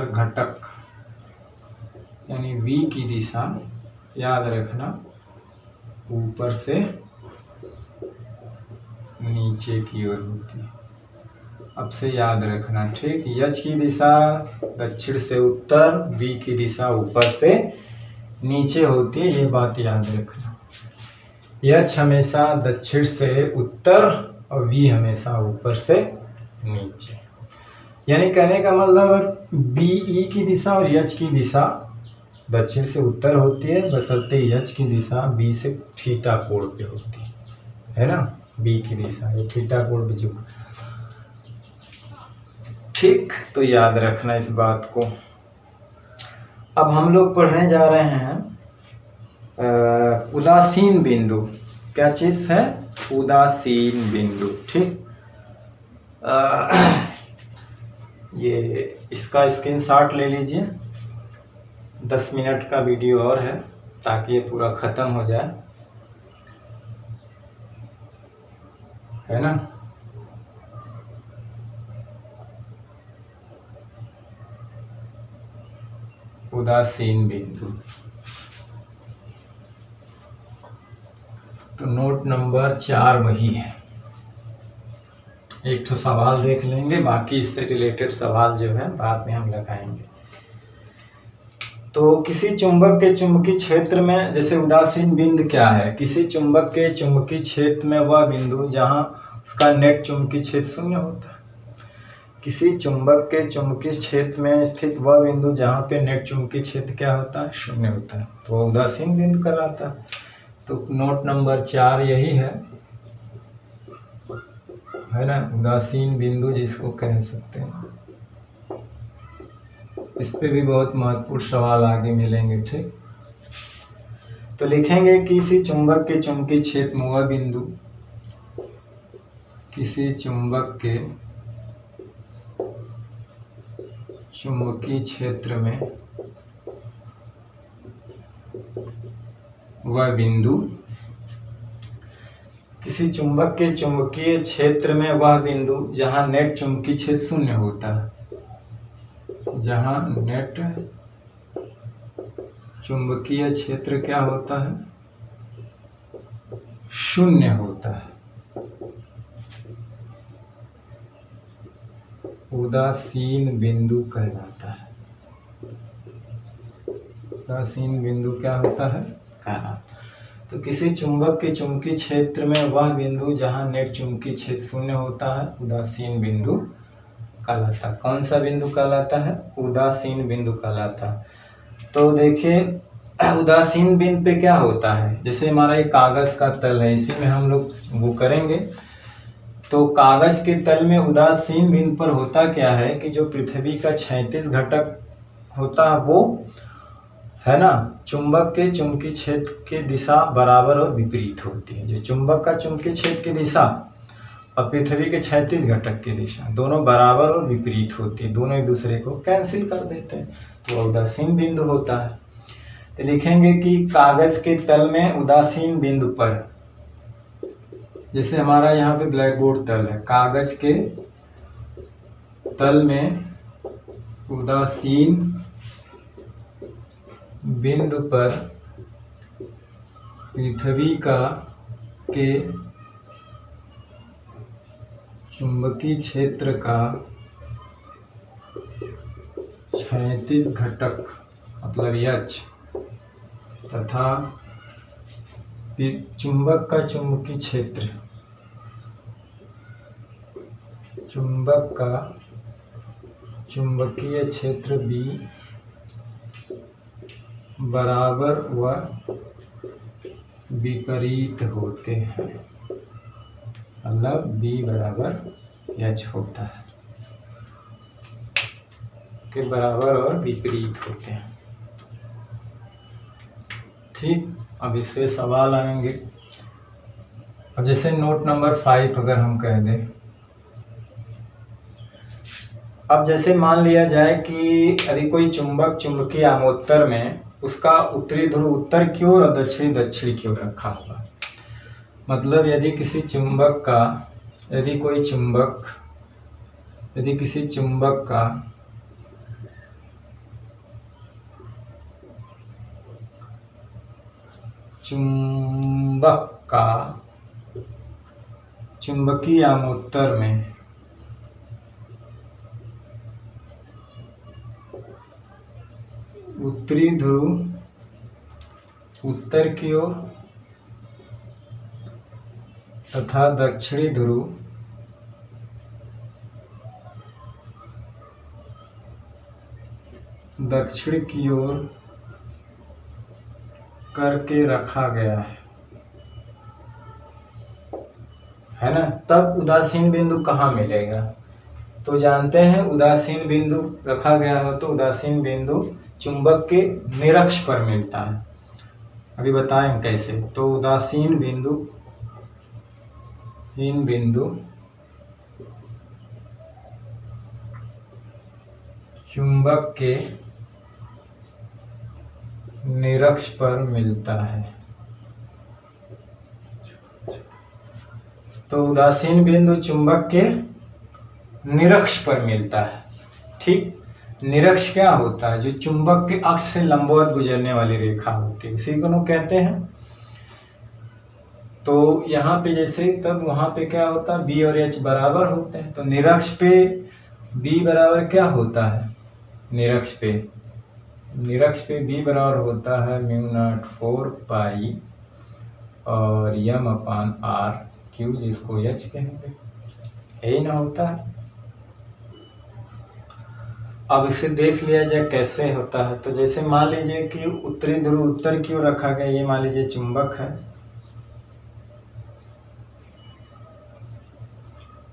घटक यानी V की दिशा याद रखना ऊपर से नीचे की ओर होती है। अब से याद रखना, ठीक, यच की दिशा दक्षिण से उत्तर, V की दिशा ऊपर से नीचे होती है, ये बात याद रखना। यच हमेशा दक्षिण से उत्तर और V हमेशा ऊपर से नीचे, यानी कहने का मतलब BE की दिशा और यच की दिशा दक्षिण से उत्तर होती है, बशर्ते यच की दिशा B से थीटा कोण पे होती है ना, B की दिशा ये थीटा कोण पे जो, ठीक, तो याद रखना इस बात को। अब हम लोग पढ़ने जा रहे हैं उदासीन बिंदु। क्या चीज है, उदासीन बिंदु। ठीक, ये इसका स्क्रीनशॉट ले लीजिए, 10 मिनट का वीडियो और है ताकि ये पूरा खत्म हो जाए, है ना। उदासीन बिंदु, तो नोट नंबर 4 वही है। एक तो सवाल देख लेंगे, बाकी इससे रिलेटेड सवाल जो है बाद में हम लगाएंगे। तो किसी चुंबक के चुंबकीय क्षेत्र में, जैसे उदासीन बिंदु क्या है, किसी चुंबक के चुंबकीय क्षेत्र में वह बिंदु जहां उसका नेट चुंबकीय क्षेत्र शून्य होता है। किसी चुंबक के चुंबकीय क्षेत्र में स्थित वह बिंदु जहां पे नेट चुंबकीय क्षेत्र क्या होता है, शून्य होता है, तो वह उदासीन बिंदु कहलाता है। तो नोट नंबर 4 यही है ना, उदासीन बिंदु जिसको कह सकते हैं। इस पे भी बहुत महत्वपूर्ण सवाल आगे मिलेंगे। ठीक, तो लिखेंगे किसी चुंबक के चुंबकीय क्षेत्र में वह बिंदु, किसी चुंबक के चुंबकीय क्षेत्र में वह बिंदु, किसी चुंबक के चुंबकीय क्षेत्र में वह बिंदु जहां नेट चुंबकीय क्षेत्र शून्य होता है, जहां नेट चुंबकीय क्षेत्र क्या होता है? शून्य होता है। उदासीन बिंदु कहलाता है। उदासीन बिंदु क्या होता है? कहलाता। तो किसी चुंबक के चुंबकीय क्षेत्र में वह बिंदु जहां नेट चुंबकीय क्षेत्र शून्य होता है उदासीन बिंदु कहलाता है। कौन सा बिंदु कहलाता है? उदासीन बिंदु कहलाता है। तो देखिए उदासीन बिंदु पे क्या होता है, जैसे हमारा एक कागज का तल है, इसी में हम लोग वो करेंगे। तो कागज के तल में उदासीन बिंदु पर होता क्या है कि जो पृथ्वी का 36 घटक होता है वो है ना, चुंबक के चुंबकीय क्षेत्र की दिशा बराबर और विपरीत होती है। जो चुंबक का चुंबकीय क्षेत्र की दिशा और पृथ्वी के 36 घटक की दिशा दोनों बराबर और विपरीत होती है, दोनों एक दूसरे को कैंसिल कर देते हैं, तो उदासीन बिंदु होता है। तो लिखेंगे कि कागज के तल में उदासीन बिंदु पर, जैसे हमारा यहाँ पे ब्लैक बोर्ड तल है, कागज के तल में उदासीन बिंदु पर पृथ्वी के चुंबकीय क्षेत्र का 36 घटक मतलब H तथा चुंबक का चुंबकीय क्षेत्र, चुंबक का चुंबकीय क्षेत्र B बराबर व विपरीत होते हैं, मतलब B बराबर H होता है, के बराबर और विपरीत होते हैं। ठीक, अब इससे सवाल आएंगे। अब जैसे नोट नंबर 5 अगर हम कह दें, अब जैसे मान लिया जाए कि यदि कोई चुंबक चुंबकीय आमोत्तर में उसका उत्तरी ध्रुव उत्तर की ओर और दक्षिणी दक्षिण की ओर रखा होगा, मतलब यदि किसी चुंबक का, यदि किसी चुंबक का चुंबकीय आमोत्तर में उत्तरी ध्रुव उत्तर की ओर तथा दक्षिणी ध्रुव दक्षिण की ओर करके रखा गया है ना, तब उदासीन बिंदु कहाँ मिलेगा? तो जानते हैं उदासीन बिंदु रखा गया हो तो उदासीन बिंदु चुंबक के निरक्ष पर मिलता है। अभी बताएं कैसे। तो उदासीन बिंदु चुंबक के निरक्ष पर मिलता है। तो उदासीन बिंदु चुंबक के निरक्ष पर मिलता है। ठीक, निरक्ष क्या होता है? जो चुंबक के अक्ष से लंबवत गुजरने वाली रेखा होती है, उसी को लोग कहते हैं। तो यहाँ पे जैसे, तब वहां पे क्या होता है? B और H बराबर होते हैं। तो निरक्ष पे B बराबर क्या होता है? निरक्ष पे B बराबर होता है μ0 4π और m/r3, जिसको H कहेंगे, यही ना होता है। अब इसे देख लिया जाए कैसे होता है। तो जैसे मान लीजिए कि उत्तरी ध्रुव उत्तर की ओर रखा गया, ये मान लीजिए चुंबक है,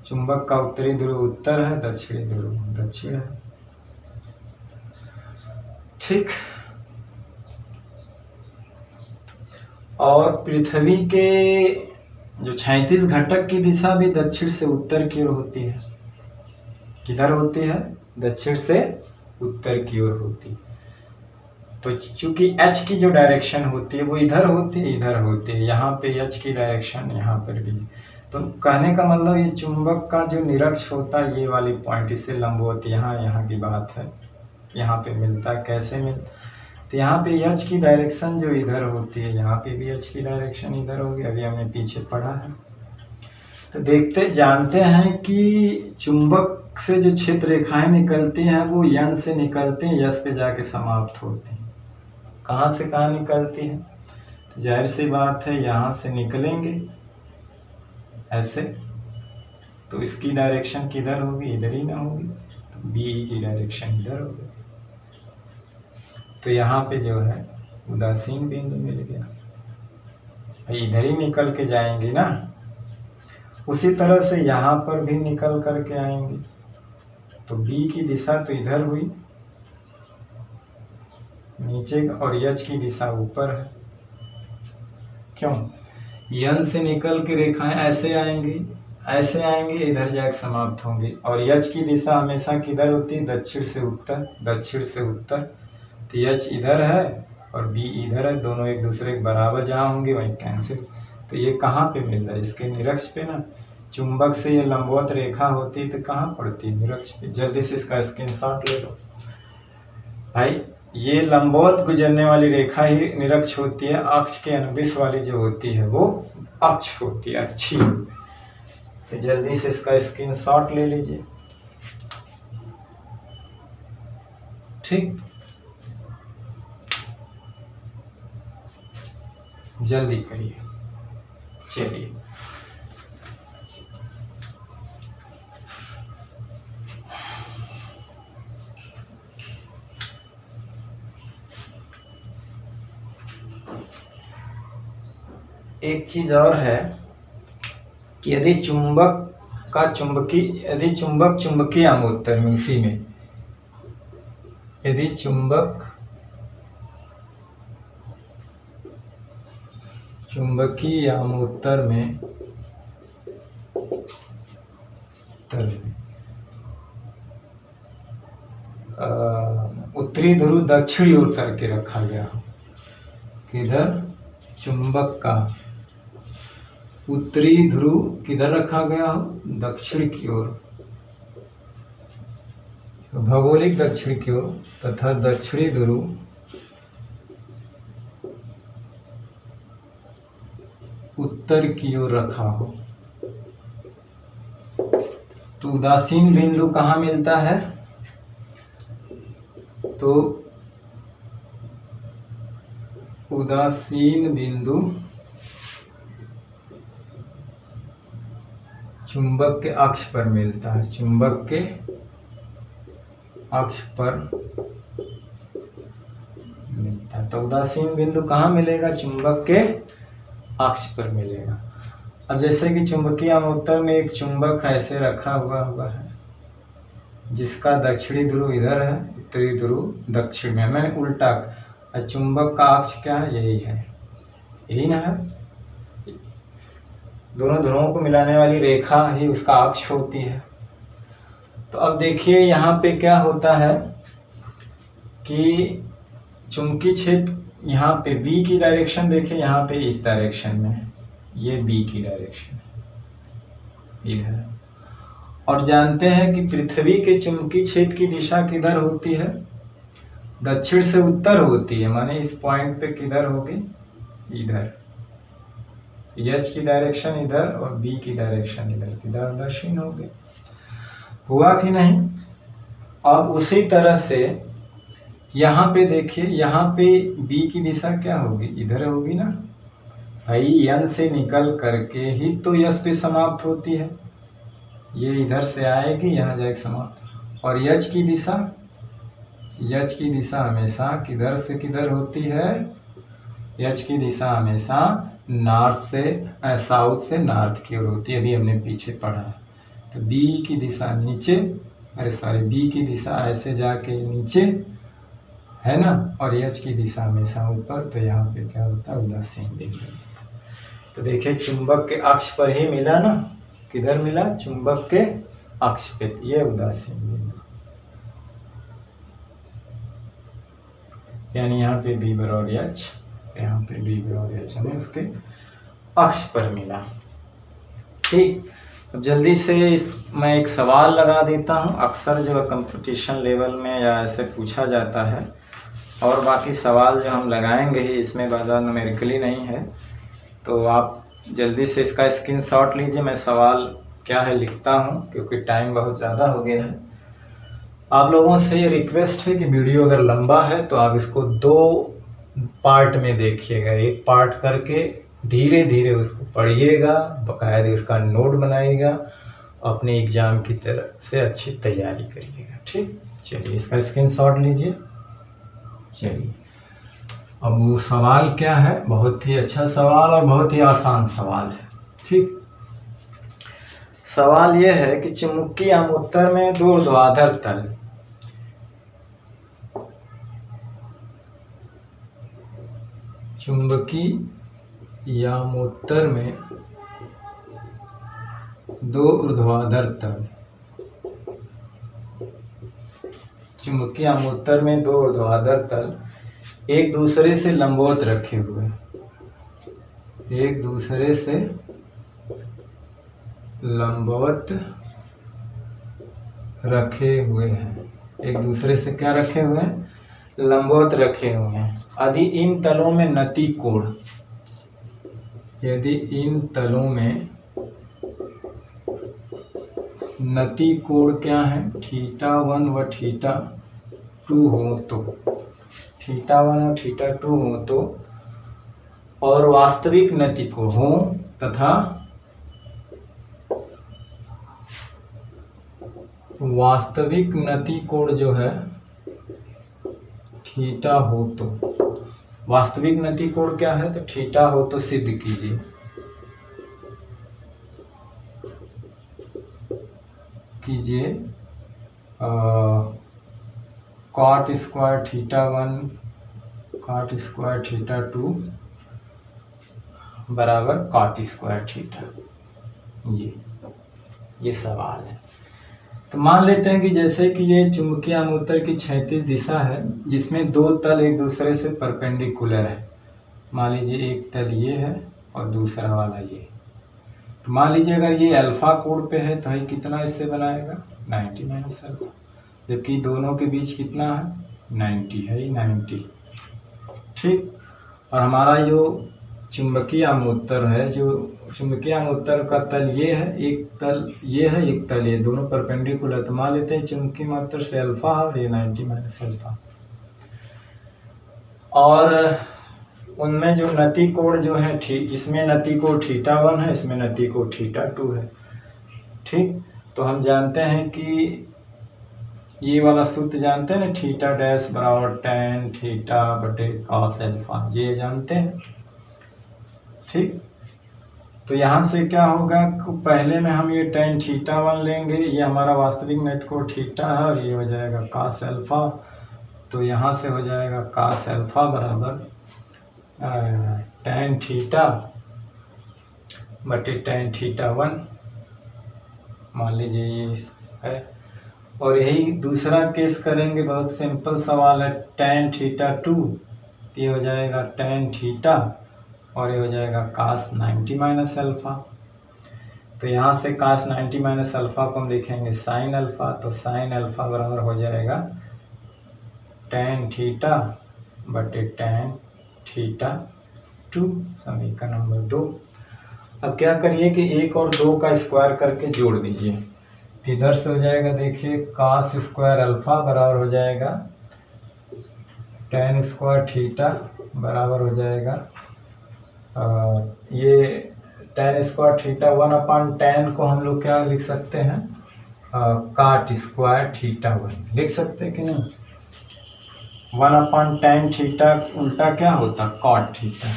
चुंबक का उत्तरी ध्रुव उत्तर है, दक्षिणी ध्रुव दक्षिण है। ठीक, और पृथ्वी के जो 36 घटक की दिशा भी दक्षिण से उत्तर की ओर होती है। किधर होती है? दक्षिण से उत्तर की ओर होती है। तो चूंकि H की जो डायरेक्शन होती है वो इधर होती है, यहाँ पे H की डायरेक्शन यहाँ पर भी। तो कहने का मतलब ये चुंबक का जो निरक्ष होता है, ये वाली पॉइंट इससे लंबवत यहाँ की बात है, यहाँ पे मिलता है। कैसे मिलता? तो यहाँ पे एच की डायरेक्शन जो इधर होती है, यहाँ पे भी एच की डायरेक्शन इधर होगी, अभी हमने पीछे पढ़ा है। तो देखते जानते हैं कि चुंबक से जो क्षेत्र रेखाएं निकलती हैं वो यन से निकलती हैं, यस पे जाके समाप्त होती हैं। कहाँ से कहाँ निकलती हैं? तो जाहिर सी बात है यहाँ से निकलेंगे ऐसे, तो इसकी डायरेक्शन किधर होगी? इधर ही ना होगी, तो बी की डायरेक्शन इधर होगी। तो यहाँ पे जो है उदासीन बिंदु मिल गया, इधर ही निकल के जाएंगे ना। उसी तरह से यहाँ पर भी निकल करके आएंगे, तो बी की दिशा तो इधर हुई नीचे, और एच की दिशा ऊपर है। क्यों? यन से निकल के रेखाएं ऐसे आएंगी, ऐसे आएंगे, इधर जाके समाप्त होंगे। और एच की दिशा हमेशा किधर होती है? दक्षिण से उत्तर, दक्षिण से उत्तर। तो एच इधर है और बी इधर है, दोनों एक दूसरे के बराबर जहाँ होंगे वहीं कैंसिल। तो ये कहाँ पे मिल रहा है? इसके निरक्ष पे ना। चुंबक से ये लंबवत रेखा होती है तो कहाँ पड़ती है? निरक्ष पे। जल्दी से इसका स्क्रीनशॉट ले लो भाई। ये लंबवत गुजरने वाली रेखा ही निरक्ष होती है, अक्ष के अनुदिश वाली जो होती है वो अक्ष होती है, अच्छी। तो जल्दी से इसका स्क्रीनशॉट ले लीजिए, ठीक? जल्दी करिए। चलिए एक चीज और है कि यदि चुंबक चुंबकीय आमोत्तर में, इसी में यदि चुंबकीय आमोत्तर में उत्तरी ध्रुव दक्षिणी ओर करके रखा गया हो। किधर? चुंबक का उत्तरी ध्रुव किधर रखा गया हो? दक्षिण की ओर, भौगोलिक दक्षिण की ओर, तथा दक्षिणी ध्रुव उत्तर की ओर रखा हो, तो उदासीन बिंदु कहाँ मिलता है? तो उदासीन बिंदु चुंबक के अक्ष पर मिलता है, चुंबक के अक्ष पर मिलता है। तो उदासीन बिंदु कहाँ मिलेगा? चुंबक के अक्ष पर मिलेगा। अब जैसे कि चुंबकीय आमोत्तर में एक चुंबक ऐसे रखा हुआ है जिसका दक्षिणी ध्रुव इधर है, उत्तरी ध्रुव दक्षिण में, मैंने उल्टा। चुंबक का अक्ष क्या है? यही है, यही ना है। दोनों ध्रुवों को मिलाने वाली रेखा ही उसका अक्ष होती है। तो अब देखिए यहाँ पे क्या होता है कि चुंबकीय क्षेत्र यहाँ पे बी की डायरेक्शन देखिए, यहाँ पे इस डायरेक्शन में है, ये बी की डायरेक्शन इधर। और जानते हैं कि पृथ्वी के चुंबकीय क्षेत्र की दिशा किधर होती है? दक्षिण से उत्तर होती है, माने इस पॉइंट पे किधर होगी? इधर। एच की डायरेक्शन इधर और बी की डायरेक्शन इधर, इधर दक्षिण हो गई। हुआ कि नहीं? अब उसी तरह से यहाँ पे देखिए, यहाँ पे बी की दिशा क्या होगी? इधर होगी ना भाई। यन से निकल करके ही तो यस पे समाप्त होती है, ये इधर से आएगी, यहाँ जाएगी समाप्त। और यच की दिशा, यच की दिशा हमेशा किधर से किधर होती है? यच की दिशा हमेशा नॉर्थ से साउथ से नॉर्थ की ओर होती है, अभी हमने पीछे पढ़ा है। तो बी की दिशा नीचे, बी की दिशा ऐसे जाके नीचे है ना, और एच की दिशा हमेशा ऊपर। तो यहाँ पे क्या होता है? उदासीन बिंदु। तो देखिए चुंबक के अक्ष पर ही मिला ना, किधर मिला? चुंबक के अक्ष पे, ये उदासीन बिंदु। यानी यहाँ पे बी बराबर एच, यहाँ पे बी बराबर एच हमें उसके अक्ष पर मिला, ठीक। अब जल्दी से मैं एक सवाल लगा देता हूँ। अक्सर जो कंपटीशन लेवल में या ऐसे पूछा जाता है, और बाकी सवाल जो हम लगाएंगे ही, इसमें ज़्यादा न्यूमेरिकली नहीं है, तो आप जल्दी से इसका स्क्रीनशॉट लीजिए। मैं सवाल क्या है लिखता हूँ, क्योंकि टाइम बहुत ज़्यादा हो गया है। आप लोगों से ये रिक्वेस्ट है कि वीडियो अगर लंबा है तो आप इसको 2 पार्ट में देखिएगा। एक पार्ट करके धीरे धीरे उसको पढ़िएगा, बाकायदे उसका नोट बनाइएगा, अपने एग्ज़ाम की तरह से अच्छी तैयारी करिएगा। ठीक, चलिए इसका स्क्रीनशॉट लीजिए। चलिए, अब वो सवाल क्या है, बहुत ही अच्छा सवाल और बहुत ही आसान सवाल है। ठीक, सवाल यह है कि चुंबकीय आमुत्तर में 2 ऊर्ध्वाधर तल, चुंबकीय आमुत्तर में 2 ऊर्ध्वाधर तल, चुंबकीय आमुत्तर में 2 ऊर्ध्वाधर तल एक दूसरे से लंबवत रखे हुए, एक दूसरे से लंबवत रखे हुए हैं। एक दूसरे से क्या रखे हुए हैं? लंबवत रखे हुए हैं। यदि इन तलों में नति कोण, यदि इन तलों में नति कोण क्या है? θ1 व θ2 हो तो, θ1 और θ2 हो तो, और वास्तविक नति कोण हो तथा वास्तविक नति कोण जो है थीटा हो तो, वास्तविक नति कोण क्या है? तो थीटा हो तो सिद्ध कीजिए। कॉट स्क्वायर θ1 कॉट स्क्वायर θ2 बराबर कॉट स्क्वायर थीटा। ये सवाल है। तो मान लेते हैं कि जैसे कि ये चुंबकीय आमुत्तर की क्षैतिज दिशा है, जिसमें 2 तल एक दूसरे से परपेंडिकुलर है। मान लीजिए एक तल ये है और दूसरा वाला ये। तो मान लीजिए अगर ये अल्फा कोण पे है तो ये कितना इससे बनाएगा? 90 माइनस अल्फा, जबकि दोनों के बीच कितना है? 90 है, 90। ठीक, और हमारा जो चुंबकीय आमुत्तर है, जो चुंबकीय आमुत्तर का तल ये है, एक तल ये है, एक तल ये, दोनों परपेंडिकुलर। तो मान लेते हैं चुंबकीय आमुत्तर से अल्फा है और ये 90 माइनस अल्फा। और उनमें जो नति कोण जो है, इसमें नति कोण θ1 है, इसमें नति कोण θ2 है। ठीक, तो हम जानते हैं कि ये वाला सूत्र जानते हैं ना, थीटा डैश बराबर tan थीटा बटे cos अल्फा, ये जानते हैं। ठीक, तो यहाँ से क्या होगा, पहले में हम ये tan θ1 लेंगे, ये हमारा वास्तविक नति कोण थीटा है और ये हो जाएगा cos अल्फा। तो यहाँ से हो जाएगा cos अल्फा बराबर tan थीटा बटे tan θ1, मान लीजिए ये है। और यही दूसरा केस करेंगे, बहुत सिंपल सवाल है। tan θ2, ये हो जाएगा tan थीटा और ये हो जाएगा cos 90 माइनस अल्फा। तो यहाँ से cos 90 माइनस अल्फा को हम लिखेंगे sin अल्फा। तो sin अल्फा बराबर हो जाएगा tan थीटा बटे tan θ2, समीकरण नंबर 2। अब क्या करिए कि 1 और 2 का स्क्वायर करके जोड़ दीजिए। इधर से हो जाएगा, देखिए cos स्क्वायर अल्फा बराबर हो जाएगा tan स्क्वायर थीटा बराबर हो जाएगा ये tan स्क्वायर थीटा 1/tan को हम लोग क्या लिख सकते हैं? cot स्क्वायर θ1 लिख सकते हैं कि नहीं? 1/tan थीटा उल्टा क्या होता? cot theta.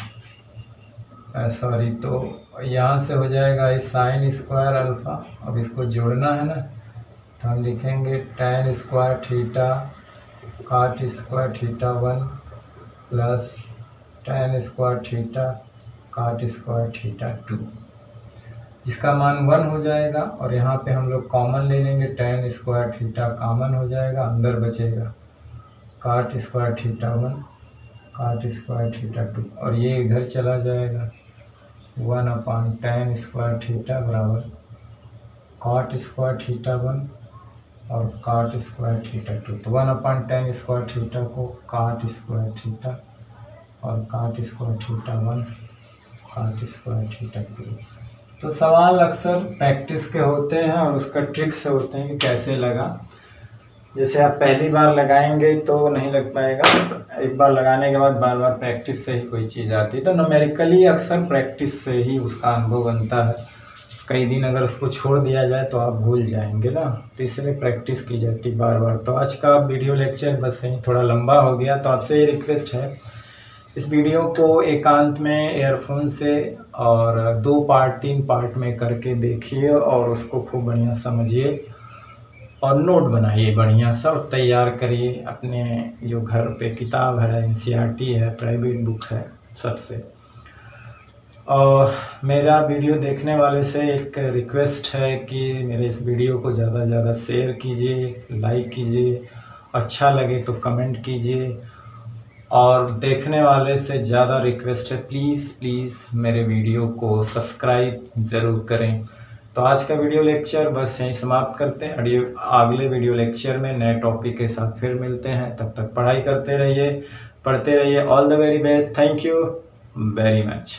सॉरी, तो यहाँ से हो जाएगा इस sin स्क्वायर अल्फा। अब इसको जोड़ना है ना, तो हम लिखेंगे tan square theta cot square θ1 plus tan square theta cot square θ2, इसका मान 1 हो जाएगा। और यहाँ पे हम लोग कॉमन ले लेंगे, tan स्क्वायर थीटा कॉमन हो जाएगा, अंदर बचेगा cot स्क्वायर θ1 cot स्क्वायर θ2, और ये इधर चला जाएगा 1/tan स्क्वायर थीटा बराबर cot स्क्वायर θ1 और काट स्क्वायर थीटा 2, तो 1/tan स्क्वायर थीटा को काट स्क्वायर थीटा और काट स्क्वायर थीटा 1 काट स्क्वायर थीटा 2। तो सवाल अक्सर प्रैक्टिस के होते हैं और उसका ट्रिक से होते हैं कि कैसे लगा। जैसे आप पहली बार लगाएंगे तो नहीं लग पाएगा, एक बार लगाने के बाद बार बार प्रैक्टिस से ही कोई चीज़ आती है। तो न्यूमेरिकली अक्सर प्रैक्टिस से ही उसका अनुभव बनता है। कई दिन अगर उसको छोड़ दिया जाए तो आप भूल जाएंगे ना, तो इसलिए प्रैक्टिस की जाती है बार बार। तो आज का वीडियो लेक्चर बस यहीं थोड़ा लंबा हो गया, तो आपसे ये रिक्वेस्ट है इस वीडियो को एकांत में एयरफोन से और 2 पार्ट 3 पार्ट में करके देखिए और उसको खूब बढ़िया समझिए और नोट बनाइए बढ़िया सा और तैयार करिए अपने जो घर पे किताब है, एनसीईआरटी है, प्राइवेट बुक है, सबसे। और मेरा वीडियो देखने वाले से एक रिक्वेस्ट है कि मेरे इस वीडियो को ज़्यादा से ज़्यादा शेयर कीजिए, लाइक कीजिए, अच्छा लगे तो कमेंट कीजिए। और देखने वाले से ज़्यादा रिक्वेस्ट है प्लीज़ मेरे वीडियो को सब्सक्राइब ज़रूर करें। तो आज का वीडियो लेक्चर बस यहीं समाप्त करते हैं। अगले वीडियो लेक्चर में नए टॉपिक के साथ फिर मिलते हैं। तब तक पढ़ाई करते रहिए, पढ़ते रहिए। All the very best. Thank you very much.